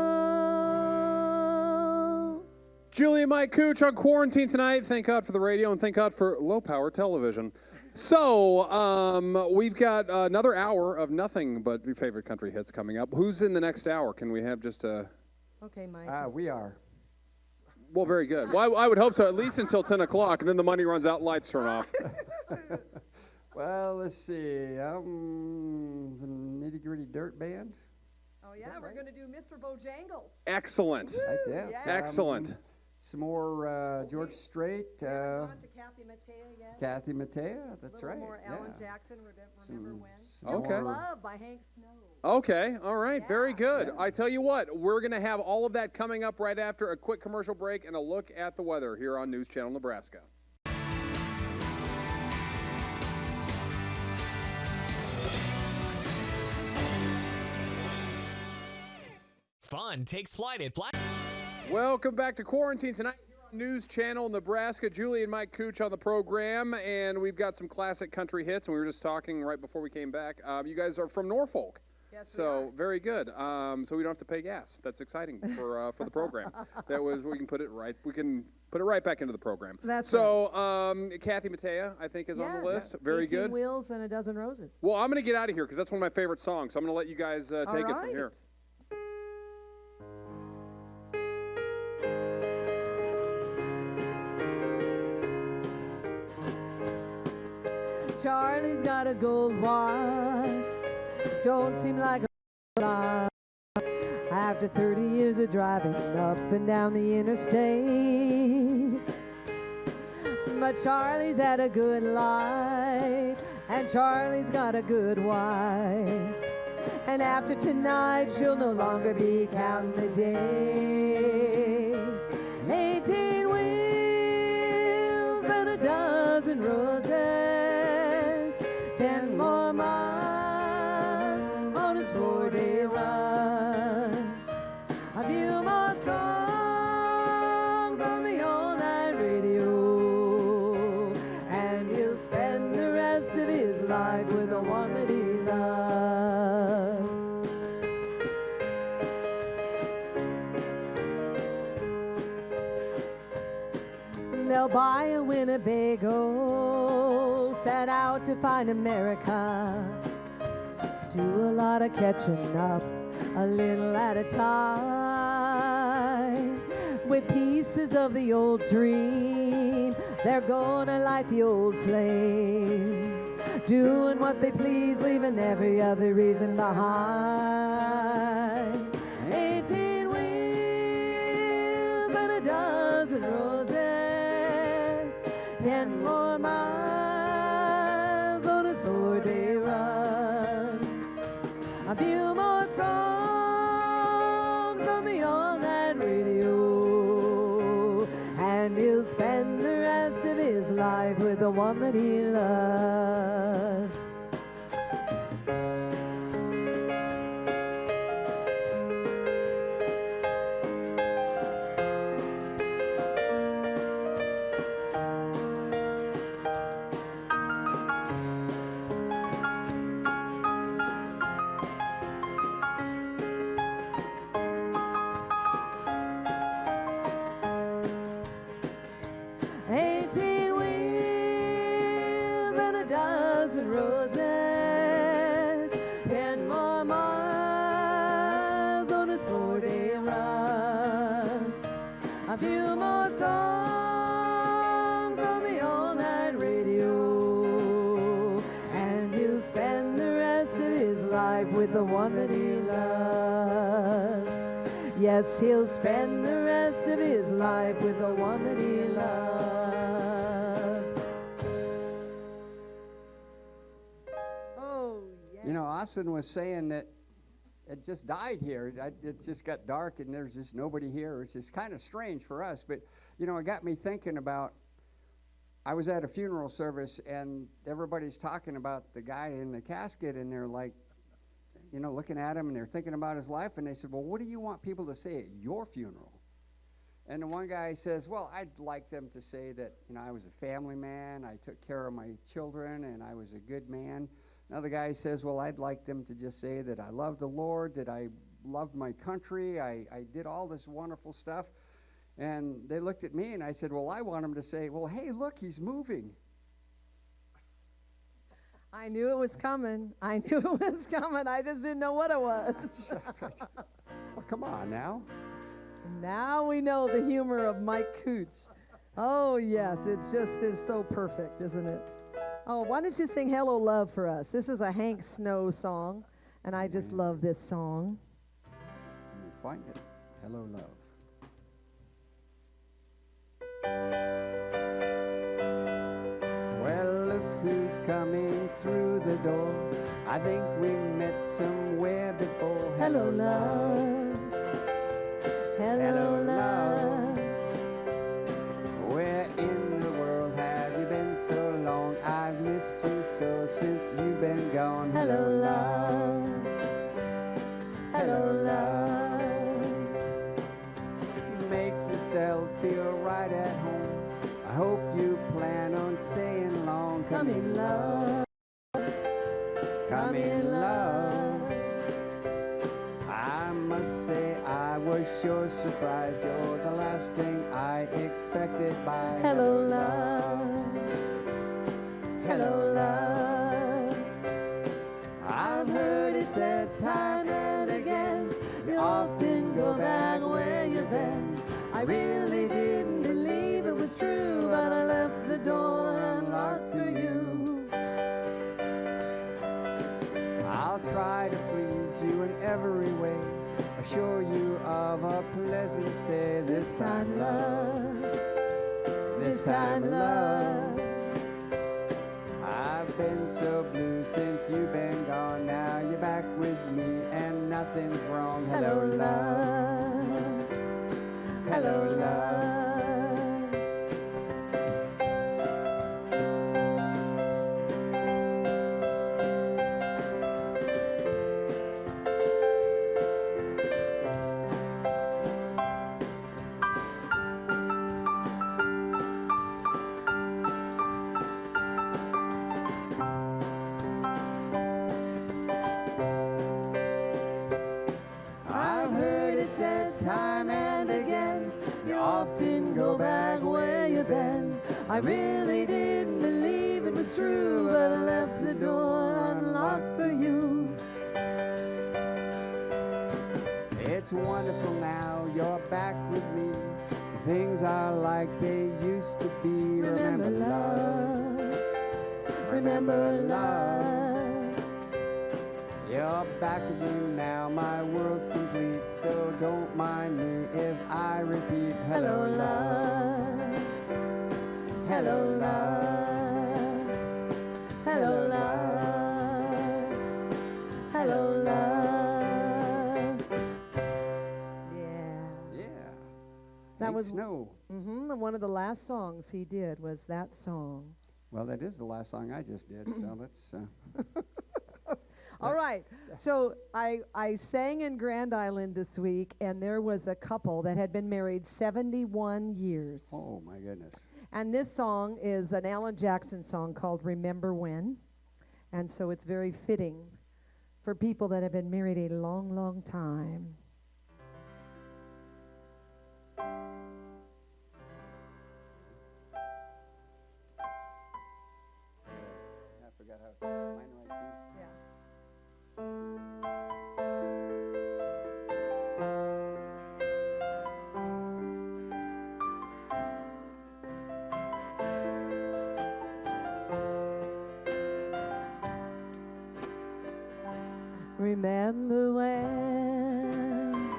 Julie and Mike Cooch on quarantine tonight. Thank God for the radio and thank God for low-power television. So, we've got another hour of nothing but your favorite country hits coming up. Who's in the next hour? Can we have just a... Okay, Mike. We are. Well, very good. Well, I would hope so, at least until 10 o'clock, and then the money runs out and lights turn off. Well, let's see. The Nitty Gritty Dirt Band. Oh, yeah, we're going to do Mr. Bojangles. Excellent. Right there. Yeah. Excellent. Some more George Strait. On to Kathy Mattea yet. Kathy Mattea, that's A right. little more yeah. Alan Jackson, remember when? some Okay. more- Love by Hank Snow. Okay, all right, very Yeah. good. Yeah. I tell you what, we're going to have all of that coming up right after a quick commercial break and a look at the weather here on News Channel Nebraska. Fun takes flight at Black. Welcome back to Quarantine tonight here on News Channel Nebraska. Julie and Mike Cooch on the program, and we've got some classic country hits, and we were just talking right before we came back. You guys are from Norfolk. Yes, we So are. very good. So we don't have to pay gas. That's exciting for the program. That was we can put it right. We can put it right back into the program. That's so. Kathy Mattea, I think, is on the Yes. list. Very 18 good. Wheels and a Dozen Roses. Well, I'm going to get out of here because that's one of my favorite songs. So I'm going to let you guys take it from right. here. Charlie's got a gold watch. Don't seem like a lot. After 30 years of driving up and down the interstate. But Charlie's had a good life, and Charlie's got a good wife. And after tonight, she'll no longer be counting the days. 18 wheels and a dozen roses. 10 more miles on his 4-day run. A few more songs on the all-night radio, and he'll spend the rest of his life with the one that he loves. They'll buy a Winnebago, set out to find America. Do a lot of catching up, a little at a time. With pieces of the old dream, they're gonna light the old flame. Doing what they please, leaving every other reason behind. 18 wheels and a dozen roses. 10 more miles on his 4-day run. A few more songs on the all-night radio, and he'll spend the rest of his life with the one that he loves. songs on the all-night radio, and he'll spend the rest of his life with the one that he loves. Yes, he'll spend the rest of his life with the one that he loves. Oh, yeah. You know, Austin was saying that it just died here. It just got dark and there's just nobody here. It's just kind of strange for us. But, you know, it got me thinking about, I was at a funeral service and everybody's talking about the guy in the casket and they're like, you know, looking at him and they're thinking about his life. And they said, well, what do you want people to say at your funeral? And the one guy says, well, I'd like them to say that, you know, I was a family man, I took care of my children, and I was a good man. Another guy says, well, I'd like them to just say that I loved the Lord, that I loved my country, I did all this wonderful stuff. And they looked at me and I said, well, I want them to say, well, hey, look, he's moving. I knew it was coming. I knew it was coming. I just didn't know what it was. Well, come on now. Now we know the humor of Mike Cooch. Oh, yes, it just is so perfect, isn't it? Oh, why don't you sing Hello Love for us? This is a Hank Snow song, and I just love this song. Let me find it. Hello, love. Well, look who's coming through the door. I think we met somewhere before. Hello, love. Hello, love. Where in the world have you been so long? I've missed you so since you've been gone. Hello, love. Hello, love. Make yourself feel right at home. I hope you plan on staying long. Come in, love. Come in, love. I must say I was sure surprised. You're the last thing I expected by Hello, love. Hello, love. I've heard it said time and again, you often go back where you've been. I really didn't believe it was true, but I left the door unlocked for you. I'll try to please you in every way, assure you of a pleasant stay. This time, love. This time, love. I've been so blue since you've been gone. Now you're back with me and nothing's wrong. Hello, love. Hello, love. I've heard it said time and again, you often go back where you've been. I really didn't believe it was true, but I left the door unlocked for you. It's wonderful now you're back with me. Things are like they used to be. Remember love. Remember love. You're back again now, my world's complete. So don't mind me if I repeat. Hello, love. Hello, love. Hello, love. Hello, love. Yeah. Yeah. That Hank was Snow. one of the last songs he did was that song. Well, that is the last song I just did, so let's... All right. So I sang in Grand Island this week, and there was a couple that had been married 71 years. Oh, my goodness. And this song is an Alan Jackson song called Remember When. And so it's very fitting for people that have been married a long, long time. I forgot how minor right key. Yeah. Remember when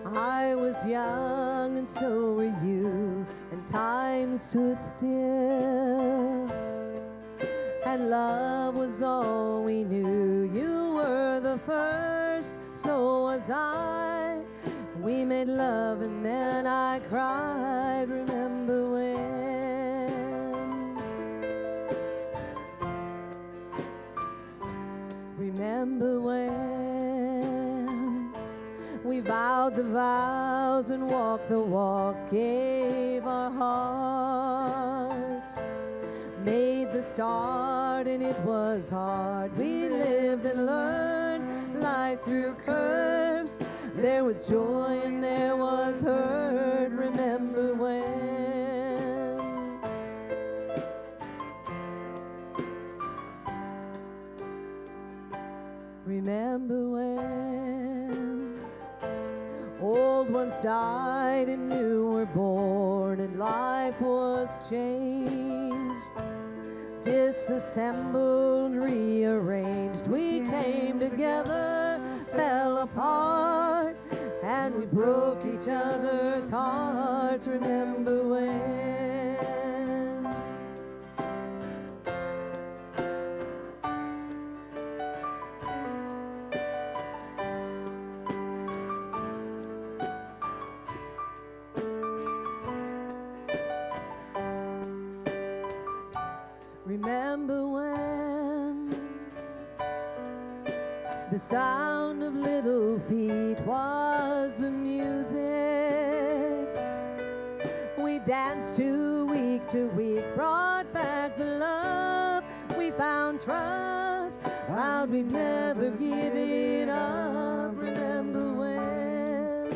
I was young and so were you, and time stood still, and love was all we knew. You were the first, so was I. We made love and then I cried. Remember when? Remember when we vowed the vows and walked the walk, gave our hearts, made the start, and it was hard. We lived and learned life through curves. There was joy and there was hurt. Remember when? Remember when old ones died and new were born, and life was changed, disassembled, rearranged. We came together, fell apart, and we broke each other's hearts. Remember when? Remember when the sound of little feet was the music we danced to week, brought back the love, we found trust, vowed we'd never give it up. Remember when?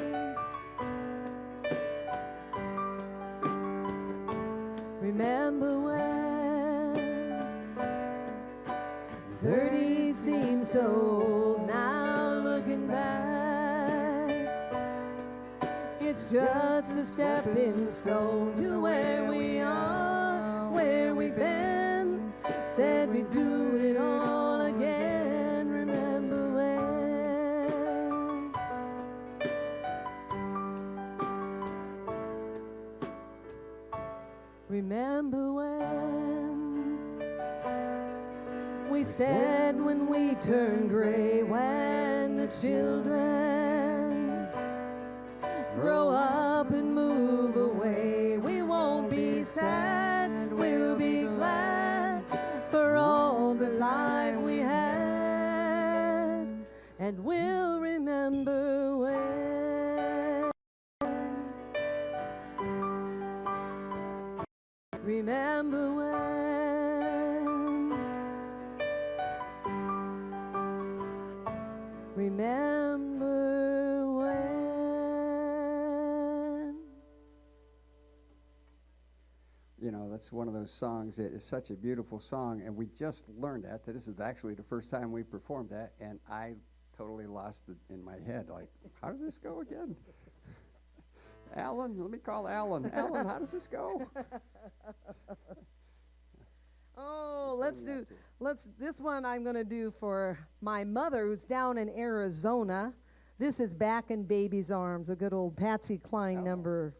Remember when 30 seems so old now, looking back. It's just a stepping stone to where we are, where we've been. Said we'd do it all again. Remember when? Remember when we said when we turn gray, when the children grow up and move away, we won't be sad, we'll be glad for all the life we had, and we'll remember when. Remember when? Remember when? You know, that's one of those songs that is such a beautiful song, and we just learned that this is actually the first time we performed that, and I totally lost it in my head. Like, how does this go again? Alan, let me call Alan. Alan, how does this go? Oh, this one I'm going to do for my mother who's down in Arizona. This is Back in Baby's Arms, a good old Patsy Cline number.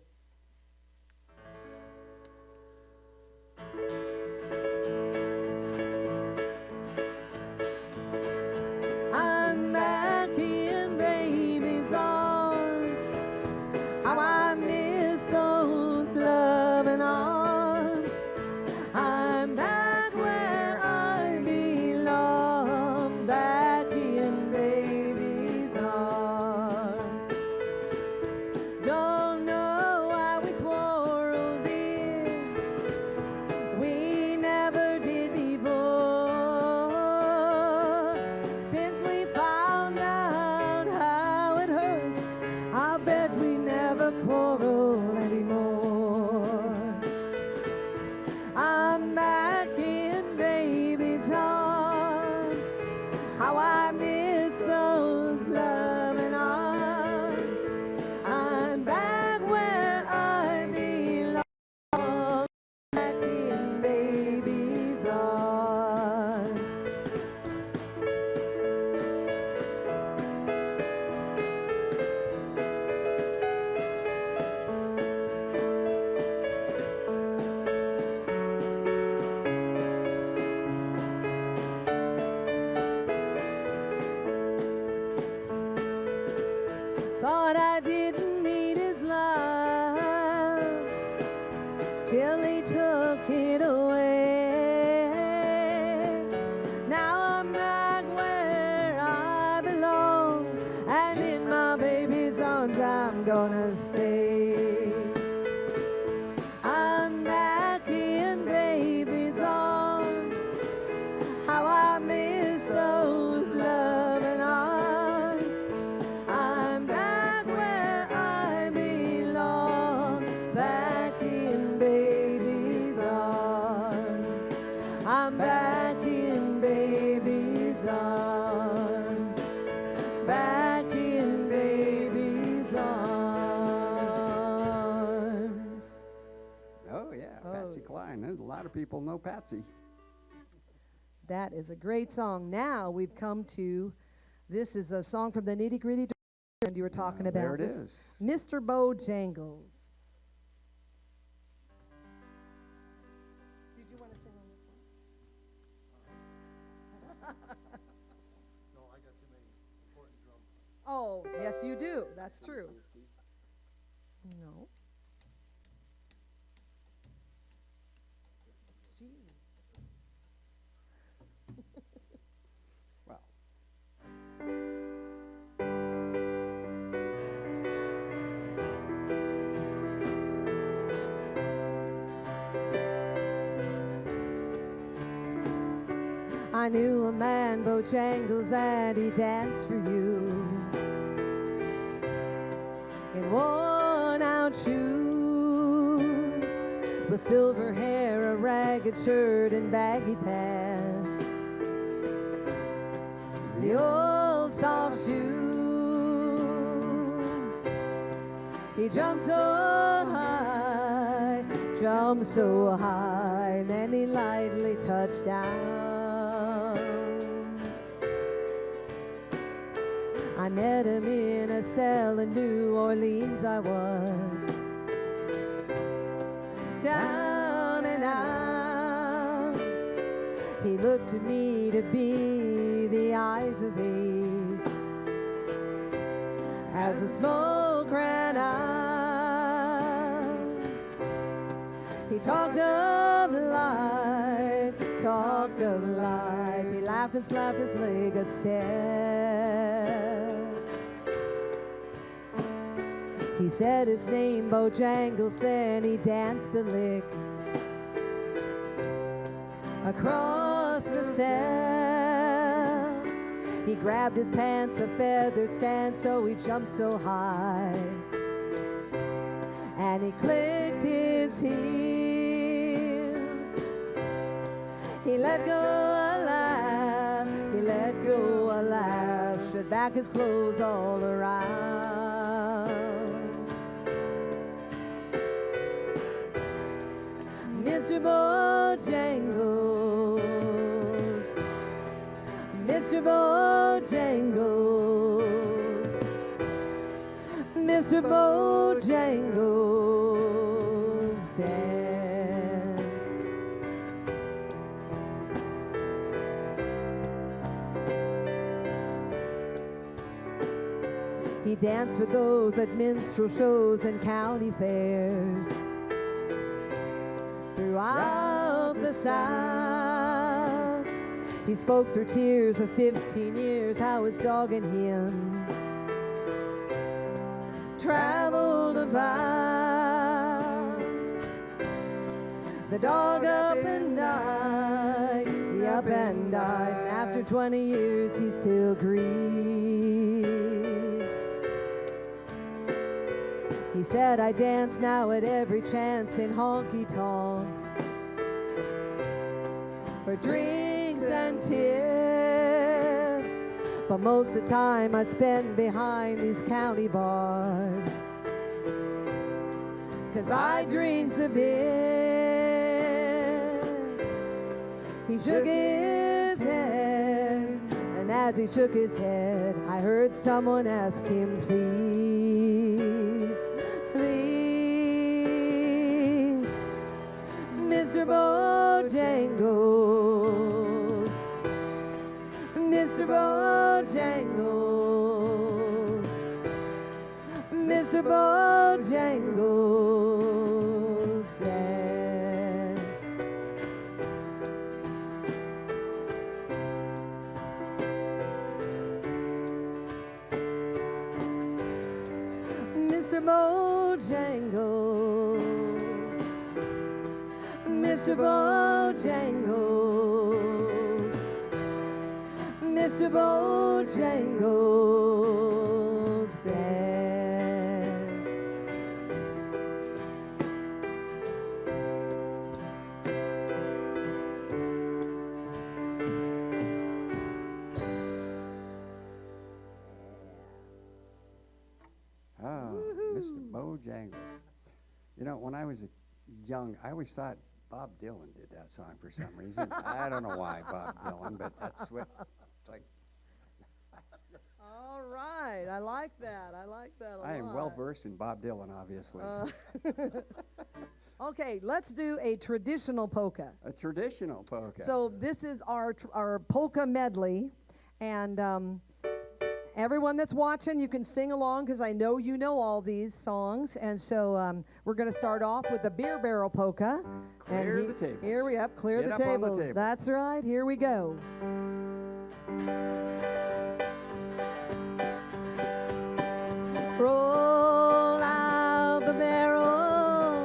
I'm back in baby's arms. How I miss those loving arms. I'm back where I belong, back in baby's arms. Don't know I didn't need his love till he took it away. Now I'm back where I belong, and in my baby's arms I'm gonna stay. I'm back in baby's arms. How I miss those loving arms. I'm back where I belong, back in baby's arms. I'm back in baby's arms, back in baby's arms. Oh, yeah, Patsy Cline. There's a lot of people know Patsy. That is a great song. Now we've come to, this is a song from the Nitty Gritty and you were talking about. There it this. is. Mr. Bojangles. Did you want to sing on this one? No, I got too many important drum. Oh, yes you do. That's true. No. Gee. Well, I knew a man, Bojangles, and he danced for you in worn-out shoes, with silver hair, a ragged shirt, and baggy pants. The old soft shoe. He jumped so high, and then he lightly touched down. I met him in a cell in New Orleans. I was down and out. He looked to me to be the eyes of age. As the smoke ran out, he talked of life, talked of life. He laughed and slapped his leg a step. He said his name, Bojangles, then he danced a lick across the cell. He grabbed his pants, a feathered stand, so he jumped so high, and he clicked his heels. He let go a laugh, he let go a laugh, shut back his clothes all around. Mr. Bojangles, Mr. Bojangles, Mr. Bojangles, dance. He danced with those at minstrel shows and county fairs throughout the South. He spoke through tears of 15 years, how his dog and him traveled about. The dog up and died, he up and died, and after 20 years he still grieves. He said, I dance now at every chance in honky-tonks for drinks and tips, but most of the time I spend behind these county bars, 'cause I drinks a bit. He shook his head, and as he shook his head, I heard someone ask him, please, please, Mr. Bojangles, Mr. Bojangles, Mr. Bojangles' dad. Mr. Bojangles, Mr. Bojangles, Mr. Bojangles' dad. Oh, Mr. Bojangles. You know, when I was young, I always thought Bob Dylan did that song for some reason. I don't know why Bob Dylan, but that's what it's like. All right, I like that. I like that a lot. I am well versed in Bob Dylan, obviously. Okay, let's do a traditional polka. A traditional polka. So this is our polka medley, and everyone that's watching, you can sing along because I know you know all these songs. And so we're going to start off with the beer barrel polka. Clear the tables. Here we up, clear Get the up on the tables. table. That's right. Here we go. Roll out the barrel.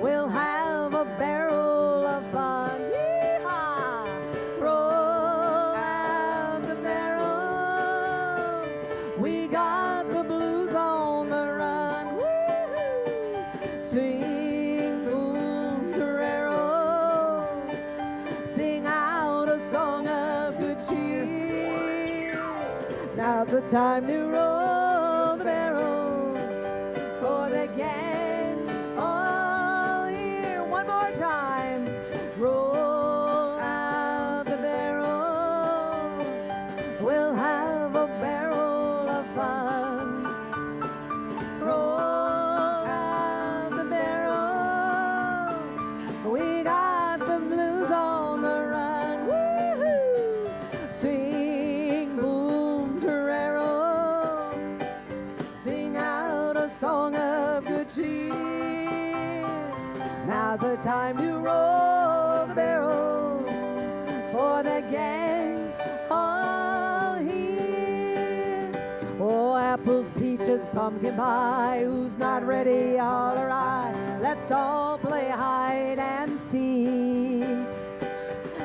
We'll have a barrel of fun. Yee-haw! Roll out the barrel. We got the blues on the run. Woo-hoo! Sing boom torero. Sing out a song of good cheer. Now's the time to roll the barrel for the gang all here. One more time. Roll out the barrel. We'll have a barrel of fun. Roll out the barrel. We got the blues on the run. Woo-hoo! Sing boom torero. Sing out a song of good cheer. Now's the time to roll the barrel for the gang all here. Oh, apples, peaches, pumpkin pie. Who's not ready? Holler I. Let's all play hide and seek.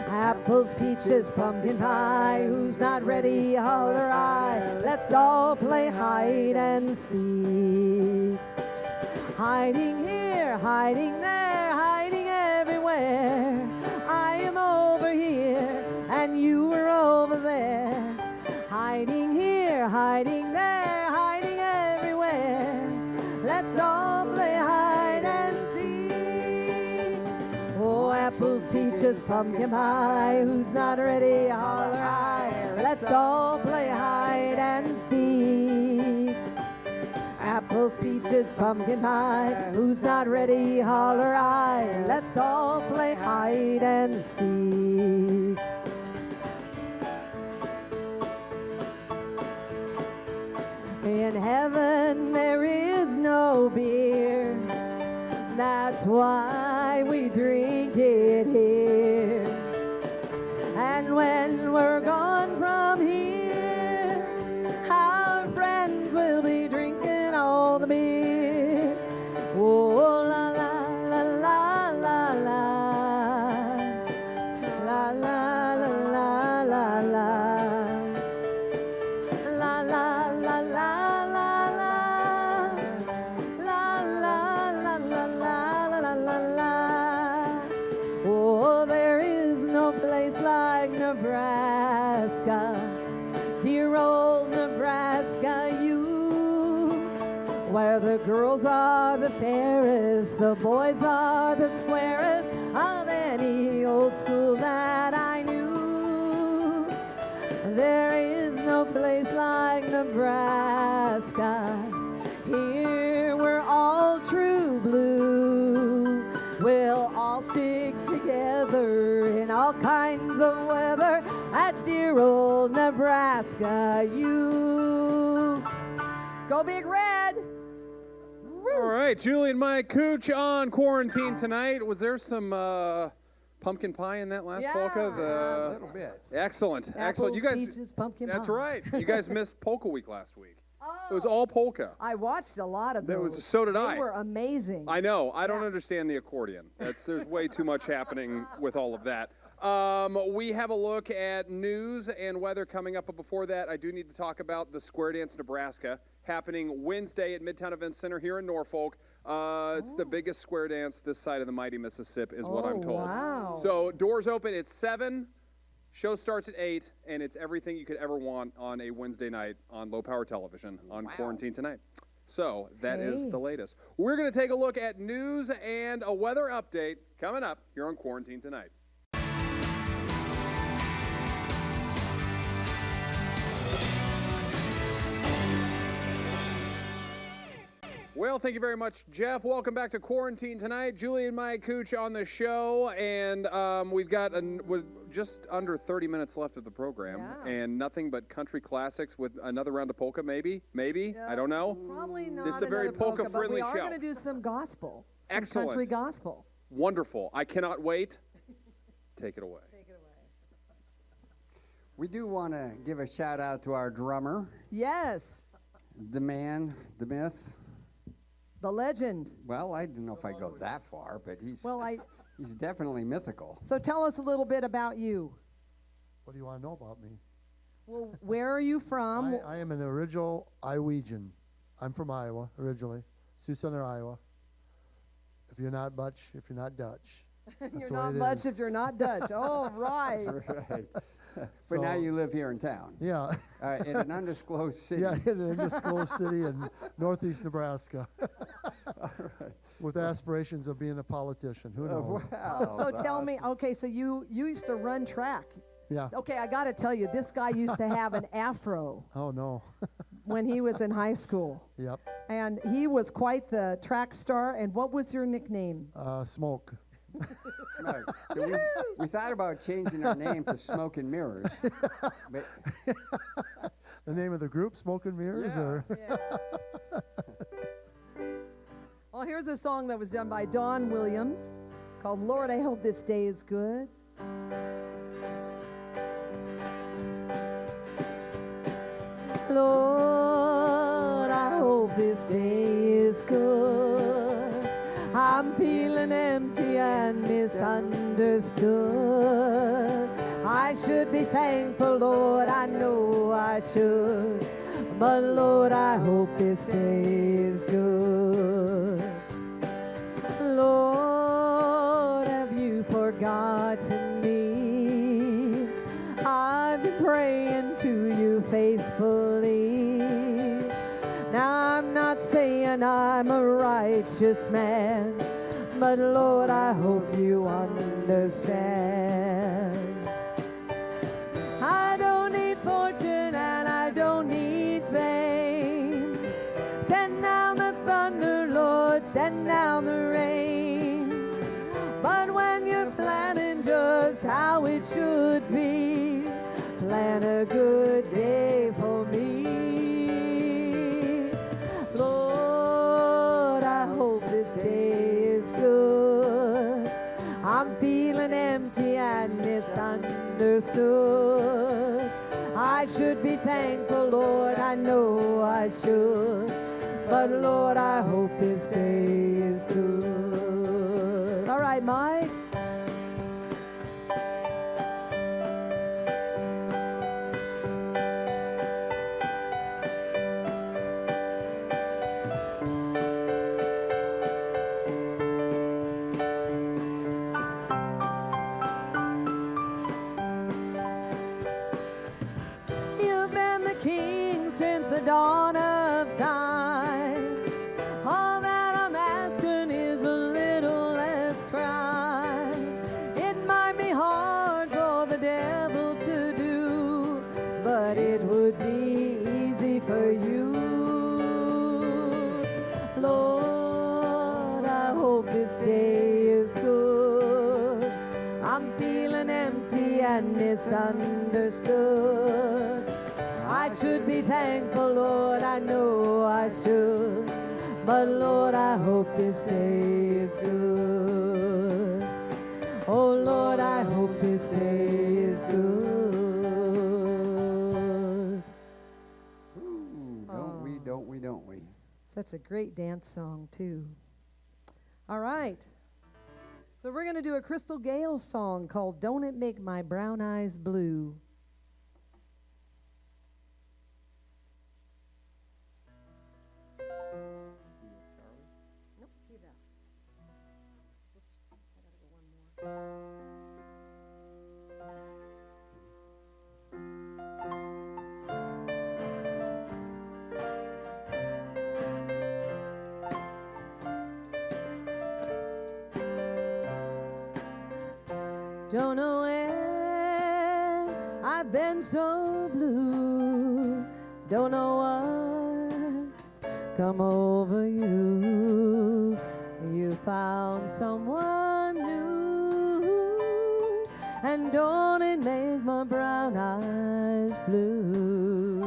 Apples, peaches, pumpkin pie. Who's not ready? Holler I. Let's all play hide and seek. Hiding here, hiding there, hiding everywhere. I am over here and you are over there. Hiding here, hiding there, hiding everywhere. Let's all play hide and seek. Oh, apples, peaches, pumpkin pie. Who's not ready? Holler I. Let's all play hide and seek. Apples, peaches, pumpkin pie. Who's not ready? Holler I. Let's all play hide and seek. In heaven there is no beer. That's why we drink it here. And when we're gone from here, our friends will be drinking all the beer. Oh, la la la la la la. La la la la la la. La la la la la la. La la la la la la la la. Oh, there is no place like Nebraska, dear old Nebraska, you, where the girls are the fairest, the boys are the squarest of any old school that I knew. There is no place like Nebraska. Here we're all true blue. We'll all stick together in all kinds of weather at dear old Nebraska. You Go Big Red. All right, Julie and Mike Cooch on quarantine tonight. Was there some pumpkin pie in that last polka? A little bit. Excellent, excellent. Apples, You guys, peaches, pumpkin that's pie. right. You guys missed Polka Week last week. Oh, It was all polka. I watched a lot of those. So did They I. were amazing. I know. I don't Yeah. understand the accordion. There's way too much happening with all of that. We have a look at news and weather coming up, but before that, I do need to talk about the Square Dance Nebraska happening Wednesday at Midtown Events Center here in Norfolk. It's the biggest square dance this side of the mighty Mississippi, is what I'm told. Wow. So doors open at 7. Show starts at 8, and it's everything you could ever want on a Wednesday night on low-power television on Quarantine Tonight. So that is Hey. the latest. We're going to take a look at news and a weather update coming up here on Quarantine Tonight. Well, thank you very much, Jeff. Welcome back to Quarantine Tonight. Julie and Mike Cooch on the show, and we've got just under 30 minutes left of the program, Yeah. and nothing but country classics with another round of polka, maybe, I don't know. Probably not. This is a very another polka, but polka-friendly we are show. going to do some gospel. Some Excellent. country gospel. Wonderful. I cannot wait. Take it away. Take it away. We do want to give a shout out to our drummer, Yes, the man, the myth. the legend. Well, I don't know if I go that far, but he's definitely mythical. So tell us a little bit about you. What do you want to know about me? Well, where are you from? I am an original Iowegian. I'm from Iowa originally, Sioux Center, Iowa. If you're not much, if you're not Dutch. That's You're the way not it much is. if you're not Dutch. Oh, right. Right. But now So- you live here in town, Yeah. in an undisclosed city. Yeah, in an undisclosed city in northeast Nebraska. With aspirations of being a politician. Who knows? Wow. So tell me, okay, so you used to run track. Yeah. Okay, I got to tell you, this guy used to have an afro Oh, no. when he was in high school. Yep. And he was quite the track star. And what was your nickname? Smoke. Right. So we thought about changing our name to Smoke and Mirrors. But The name of the group, Smoke and Mirrors? Yeah. Or Well, here's a song that was done by Don Williams called Lord, I Hope This Day is Good. Lord, I hope this day is good. I'm feeling empty and misunderstood. I should be thankful, Lord, I know I should. But Lord, I hope this day is good. Lord, have you forgotten me? I've been praying to you faithfully. Now I'm not saying I'm a righteous man, but Lord, I hope you understand. I don't need fortune and I don't need fame. Send down the thunder, Lord, send down the rain. But when you're planning just how it should be, plan a good day for me. Lord, I hope this day is good. I'm feeling empty and misunderstood. I should be thankful, Lord, I know I should. But Lord, I hope this day is good. All right, Mike. You've been the king since the dawn of time. All that I'm asking is a little less crime. It might be hard for the devil to do, but it would be easy for you. Lord, I hope this day is good. I'm feeling empty and misunderstood. I should be thankful, Lord, I know I should. But Lord, I hope this day is good. Oh Lord, I hope this day is good. Ooh, don't we? Such a great dance song, too. All right. So we're going to do a Crystal Gale song called Don't It Make My Brown Eyes Blue. Nope, keep that. Oops, I gotta go one more. Don't know when I've been so blue. Don't know what's come over you. You found someone new, and don't it make my brown eyes blue?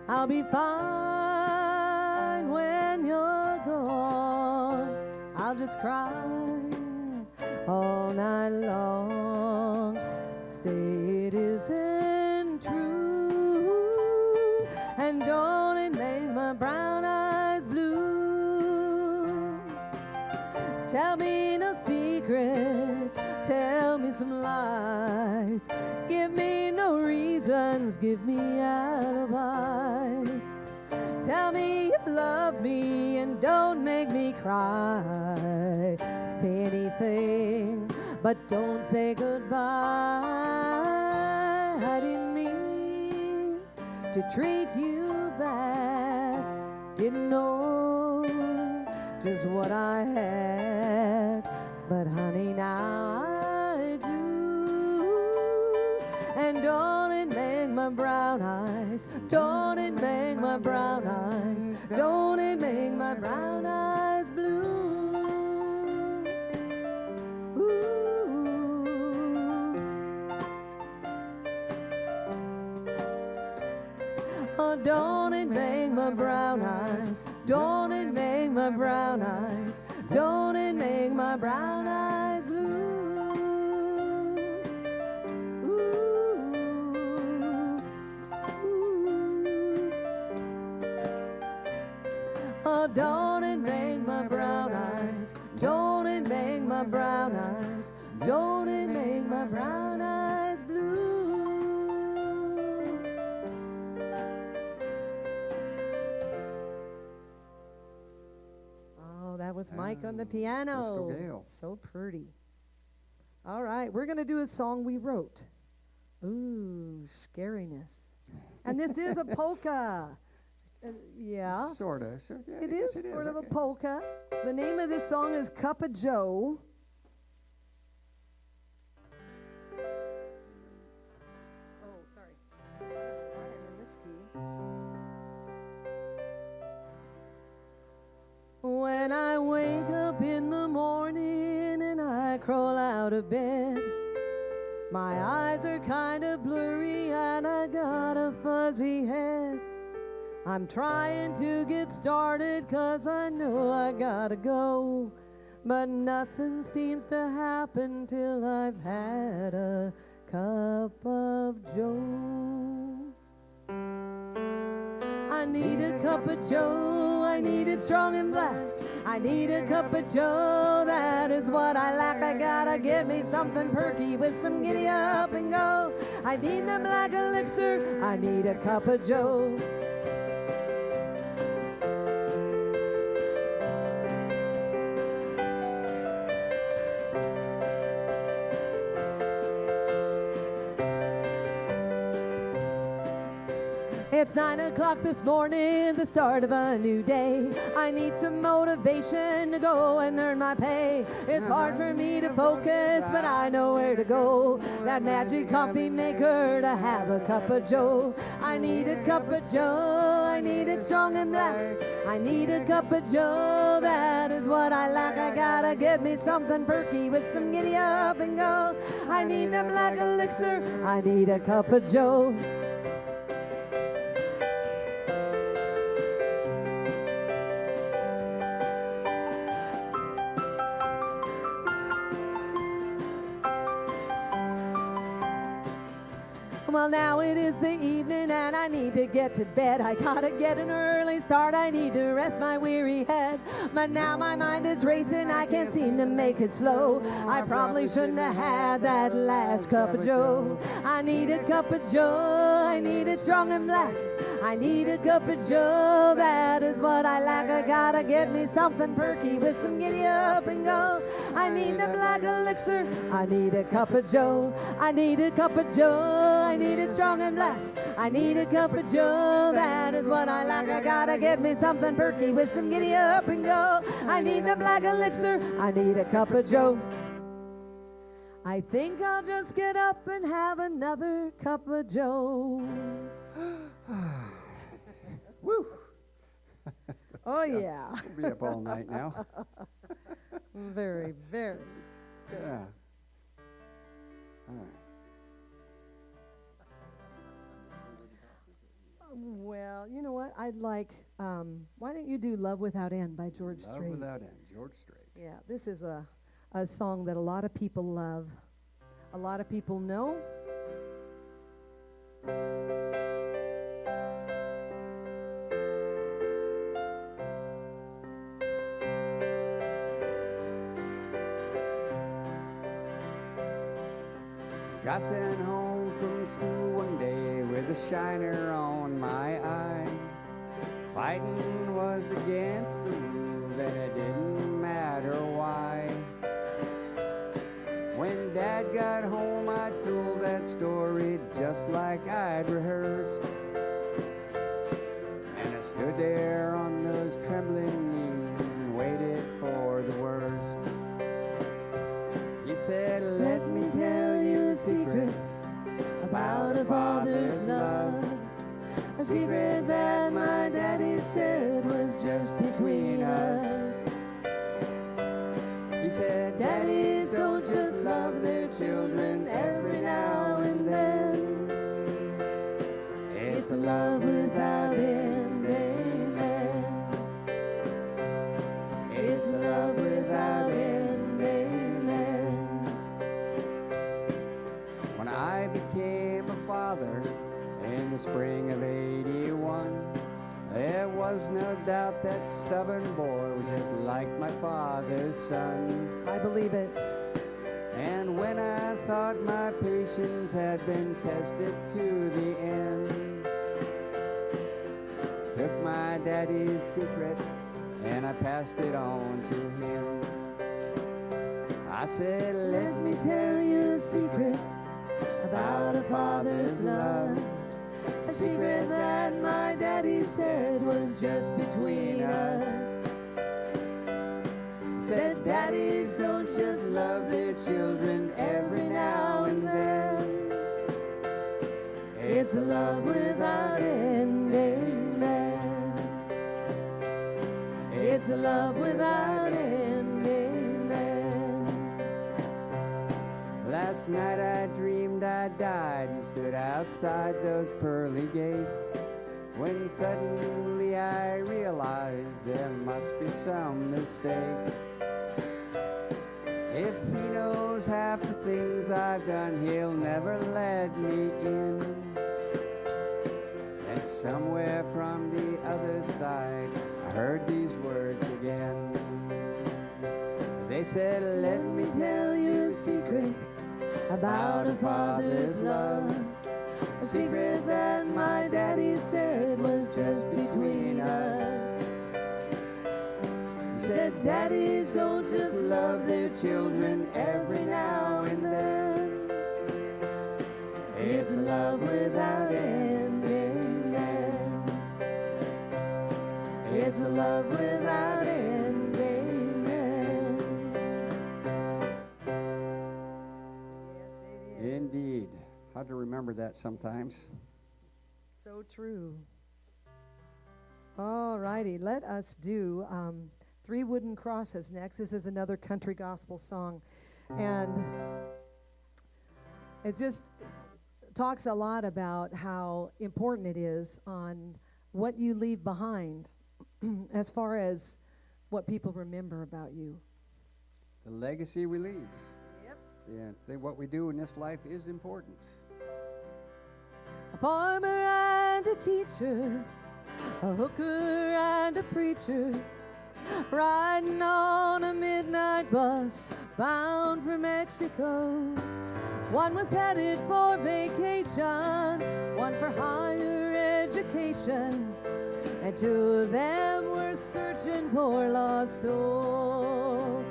I'll be fine when you're gone. I'll just cry all night long. Say it isn't true, and don't it make my brown eyes blue? Tell me no secrets, tell me some lies. Give me no reasons, give me alibis. Tell me you love me and don't make me cry. Say anything, but don't say goodbye. I didn't mean to treat you bad. Didn't know just what I had, but honey, now I do. And don't it make my brown eyes, don't it make my brown eyes, don't it make my brown eyes blue? Oh, don't it make my brown eyes, don't it make my brown eyes, don't it make my brown eyes blue? Oh, don't it make my brown eyes, don't it make my brown eyes, don't it make my brown eyes blue? Oh, that was Mike on the piano. Crystal Gale. So pretty. All right, we're going to do a song we wrote. Ooh, scariness. And this is a polka. Yeah. Sort of. Yeah, It I is guess sort of a okay. polka. The name of this song is Cup of Joe. Oh, sorry. I am in this key. When I wake up in the morning and I crawl out of bed, my eyes are kind of blurry and I got a fuzzy head. I'm trying to get started 'cause I know I gotta go, but nothing seems to happen till I've had a cup of Joe. I need a cup of Joe, I need it strong and black. I need a cup of Joe, that is what I lack. I gotta get me something perky with some giddy up and go. I need the black elixir, I need a cup of Joe. It's 9 o'clock this morning, the start of a new day. I need some motivation to go and earn my pay. It's hard for me to focus, but I know where to go. That magic coffee maker to have a cup of Joe. I need a cup of Joe, I need it strong and black. I need a cup of Joe, that is what I lack. I gotta get me something perky with some giddy up and go. I need the black elixir, I need a cup of Joe. Well, now it is the evening and I need to get to bed. I gotta get an early start, I need to rest my weary head. But now my mind is racing, I can't seem to make it slow. I probably shouldn't have had that last cup of joe. I need a cup of joe, I need it strong and black. I need a cup of joe, that is what I lack. I gotta get me something perky with some giddy up and go. I need the black elixir, I need a cup of joe. I need a cup of joe, I need it strong and black. I need a cup of joe, that is what I lack. I gotta get me something perky with some giddy up and go. I need the black elixir, I need a cup of joe. I think I'll just get up and have another cup of joe. Woo! Oh, yeah. We'll be up all night now. Very, very good. Yeah. All right. Well, you know what? I'd like, why don't you do Love Without End by George Strait? Love Without End, George Strait. Yeah, this is a song that a lot of people love. A lot of people know. Got sent home from school one day with a shiner on my eye. Fighting was against the rules and it didn't matter why. When Dad got home, I told that story just like I'd rehearsed. And I stood there on those trembling knees and waited for the worst. He said, let me tell you a secret about a father's love. A secret that my daddy said was just between us. He said, daddies don't just love their children every now and then. It's a love without end, amen. It's a love without end, amen. When I became a father in the spring of '81, there was no doubt that stubborn boy was just like my father's son. I believe it. And when I thought my patience had been tested to the end, took my daddy's secret and I passed it on to him. I said, let me tell you a secret about a father's love. A secret that my daddy said was just between us. Said daddies don't just love their children every now and then. It's a love without end, amen. It's a love without end, amen. Last night I dreamed I died and stood outside those pearly gates, when suddenly I realized there must be some mistake. If he knows half the things I've done, he'll never let me in. And somewhere from the other side, I heard these words again. They said, let me tell you a secret about a father's love. A secret that my daddy said was just between us. He said, daddies don't just love their children every now and then. It's love without end, amen. It's a love without end, amen. Yes, it is. Indeed. Hard to remember that sometimes. So true. All righty, let us do Three Wooden Crosses next. This is another country gospel song. And it just talks a lot about how important it is on what you leave behind as far as what people remember about you. The legacy we leave. Yep. Yeah, what we do in this life is important. farmer and a teacher, a hooker and a preacher, riding on a midnight bus bound for Mexico. One was headed for vacation, one for higher education, and two of them were searching for lost souls.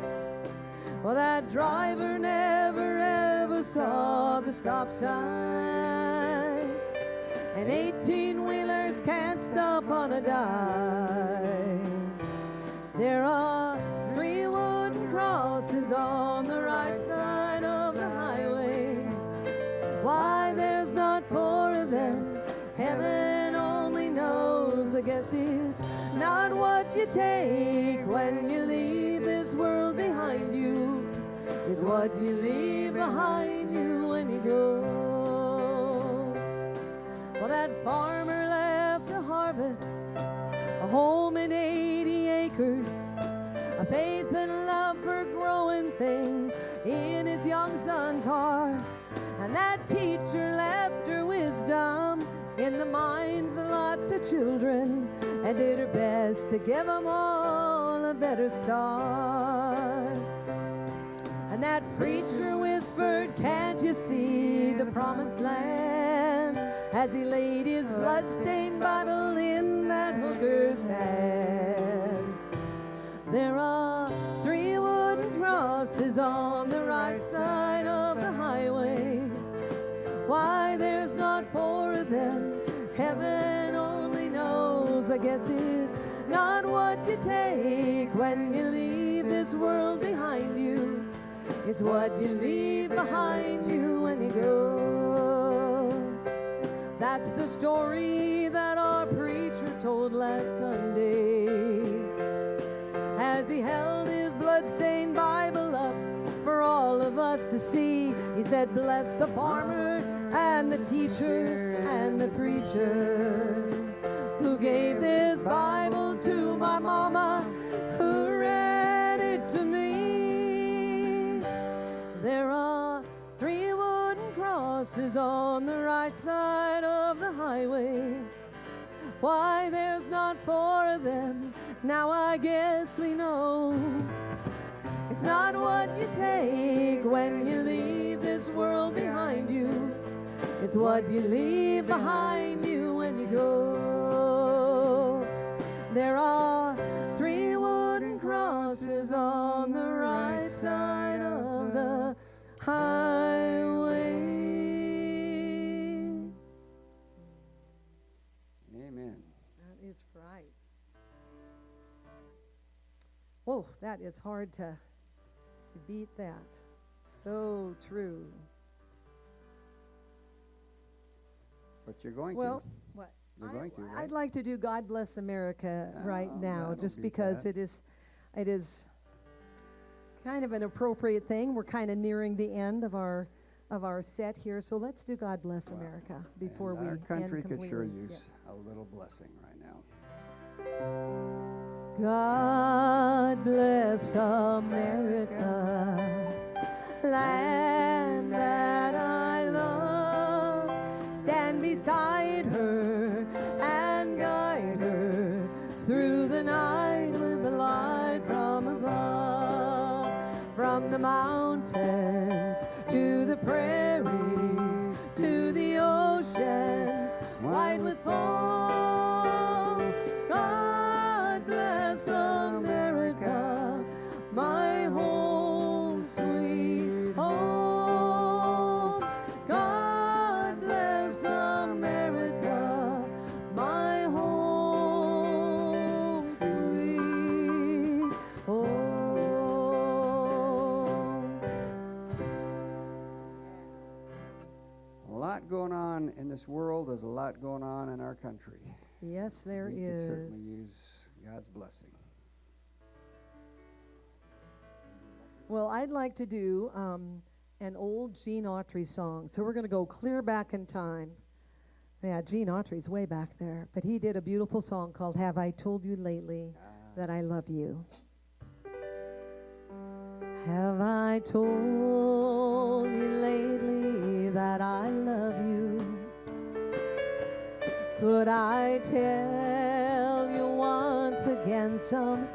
Well, that driver never ever saw the stop sign, and 18-wheelers can't stop on a dime. There are 3 wooden crosses on the right side of the highway. Why there's not 4 of them, heaven only knows. I guess it's not what you take when you leave this world behind you. It's what you leave behind you when you go. Well, that farmer left to harvest a home in 80 acres, a faith and love for growing things in his young son's heart. And that teacher left her wisdom in the minds of lots of children, and did her best to give them all a better start. And that preacher whispered, "Can't you see the promised land?" as he laid his blood-stained Bible in that hooker's hand. There are 3 wooden crosses on the right side of the highway. Why there's not 4 of them, heaven only knows. I guess it's not what you take when you leave this world behind you. It's what you leave behind you when you go. That's the story that our preacher told last Sunday, as he held his blood-stained Bible up for all of us to see. He said, "Bless the farmer and the teacher and the preacher who gave this Bible to my mama, who read it to me." There are 3 wooden crosses on the right side of the highway. Why there's not 4 of them, now I guess we know. It's not what you take when you leave this world behind you. It's what you leave behind you when you go. There are 3 wooden crosses on the right side of the highway. Amen. That is right. Whoa, that is hard to beat that. So true. But you're going Well, to. what? You're going to, right? I'd like to do God Bless America right Oh, now, that'll just beat because that. it is kind of an appropriate thing. We're kind of nearing the end of our set here, so let's do God Bless America before And we our country end could sure completely. use a little blessing right now. God bless America, land that I love. Stand beside her and guide her through the night with the light from above. From the mountains to the prairies to the oceans white with foam. God bless America, my home sweet home. God bless America, my home sweet home. A lot going on in this world. There's a lot going on in our country. Yes, there We is. could certainly use God's blessing. Well, I'd like to do an old Gene Autry song. So we're going to go clear back in time. Yeah, Gene Autry's way back there. But he did a beautiful song called Have I Told You Lately That I Love You? Have I told you lately that I love you? Could I tell you once again somehow?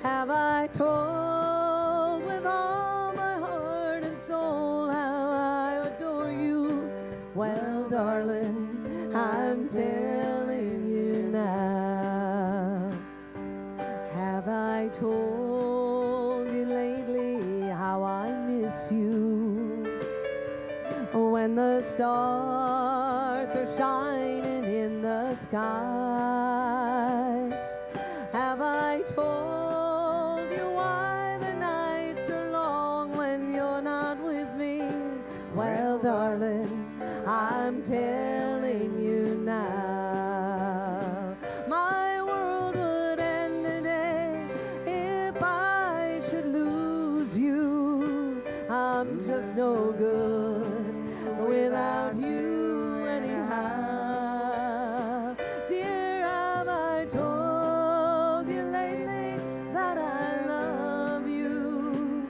Have I told with all my heart and soul how I adore you? Well, darling, I'm telling you now. Have I told you lately how I miss you? When the stars are shining in the sky, have I told you why the nights are long when you're not with me? Well, darling, I'm telling you now. My world would end today if I should lose you. I'm just no good without you anyhow. Dear, have I told you lately that I love you?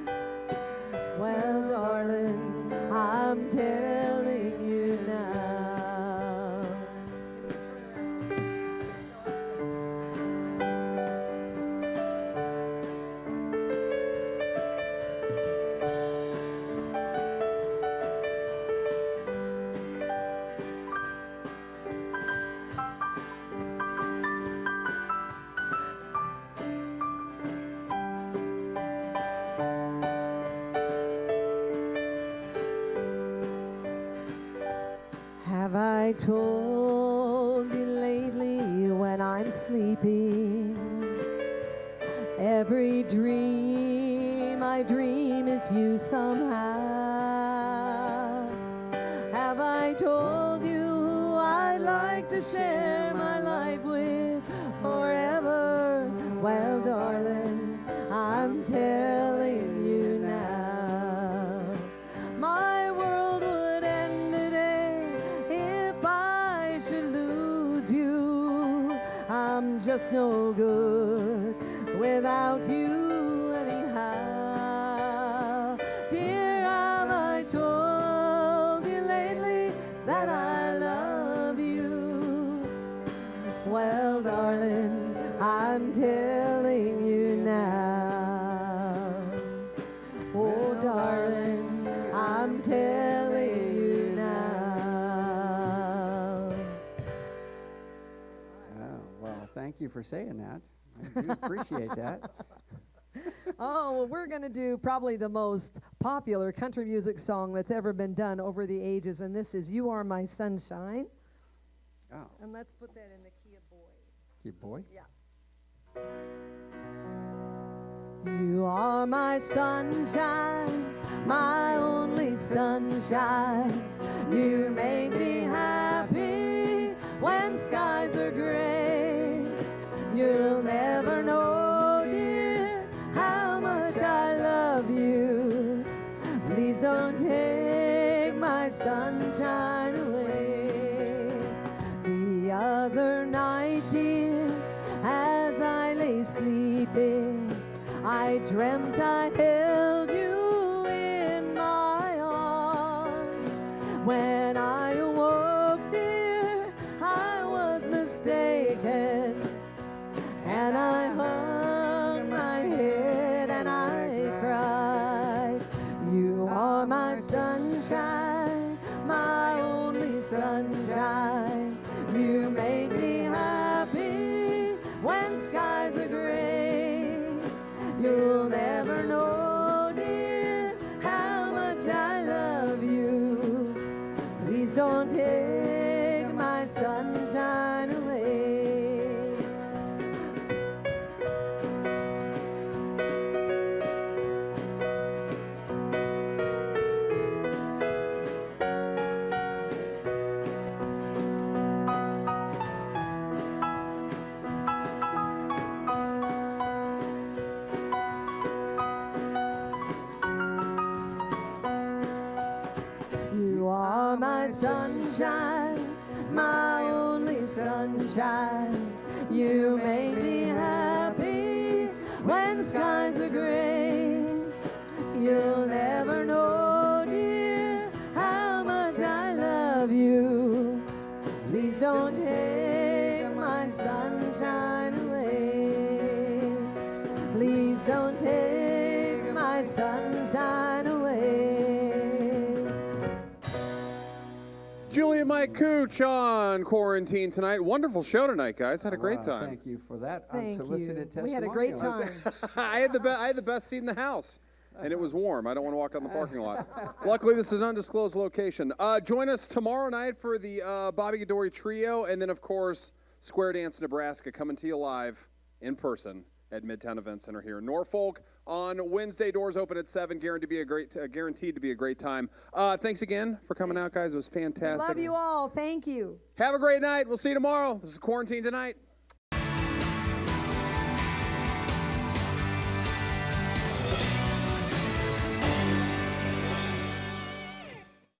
Well, darling, I'm telling you now. Have I told you lately when I'm sleeping? Every dream I dream is you somehow. Have I told you who I'd like to share my life with forever? Well, darling, I'm telling you now. My world would end today if I should lose you. I'm just no good without you anyhow. Dear, have I told you lately that I love you? Well, darling, I'm telling you now. Oh, darling, I'm telling you now. Well, thank you for saying that. I do appreciate that. Oh, well, we're going to do probably the most popular country music song that's ever been done over the ages, and this is You Are My Sunshine. Oh, And let's put that in the key of boy. cute boy. Yeah. You are my sunshine, my only sunshine. You make me happy when skies are gray. You'll never know, dear, how much I love you. Please don't take my sunshine away. The other night, dear, as I lay sleeping, I dreamt I held you in my arms. When I awoke, dear, I was mistaken, and I hung my head and I cried. You are my sunshine, my only sunshine. You make me happy when skies are gray. You'll never know, dear, how much I love you. Please don't take my sunshine away. You are my sunshine, my only sunshine. You make me happy when skies are gray. You'll never know, dear, how much I love you. Mike Cooch on Quarantine Tonight. Wonderful show tonight, guys. Had a great Wow, time. Thank you for that Thank you. unsolicited testimony. We had a great time. I had the best seat in the house, and it was warm. I don't want to walk out in the parking lot. Luckily, this is an undisclosed location. Join us tomorrow night for the Bobby Gadori Trio, and then, of course, Square Dance Nebraska coming to you live in person at Midtown Event Center here in Norfolk on Wednesday. Doors open at 7. Guaranteed to be a great time. Thanks again for coming out, guys. It was fantastic. Love you all. Thank you. Have a great night. We'll see you tomorrow. This is Quarantine Tonight.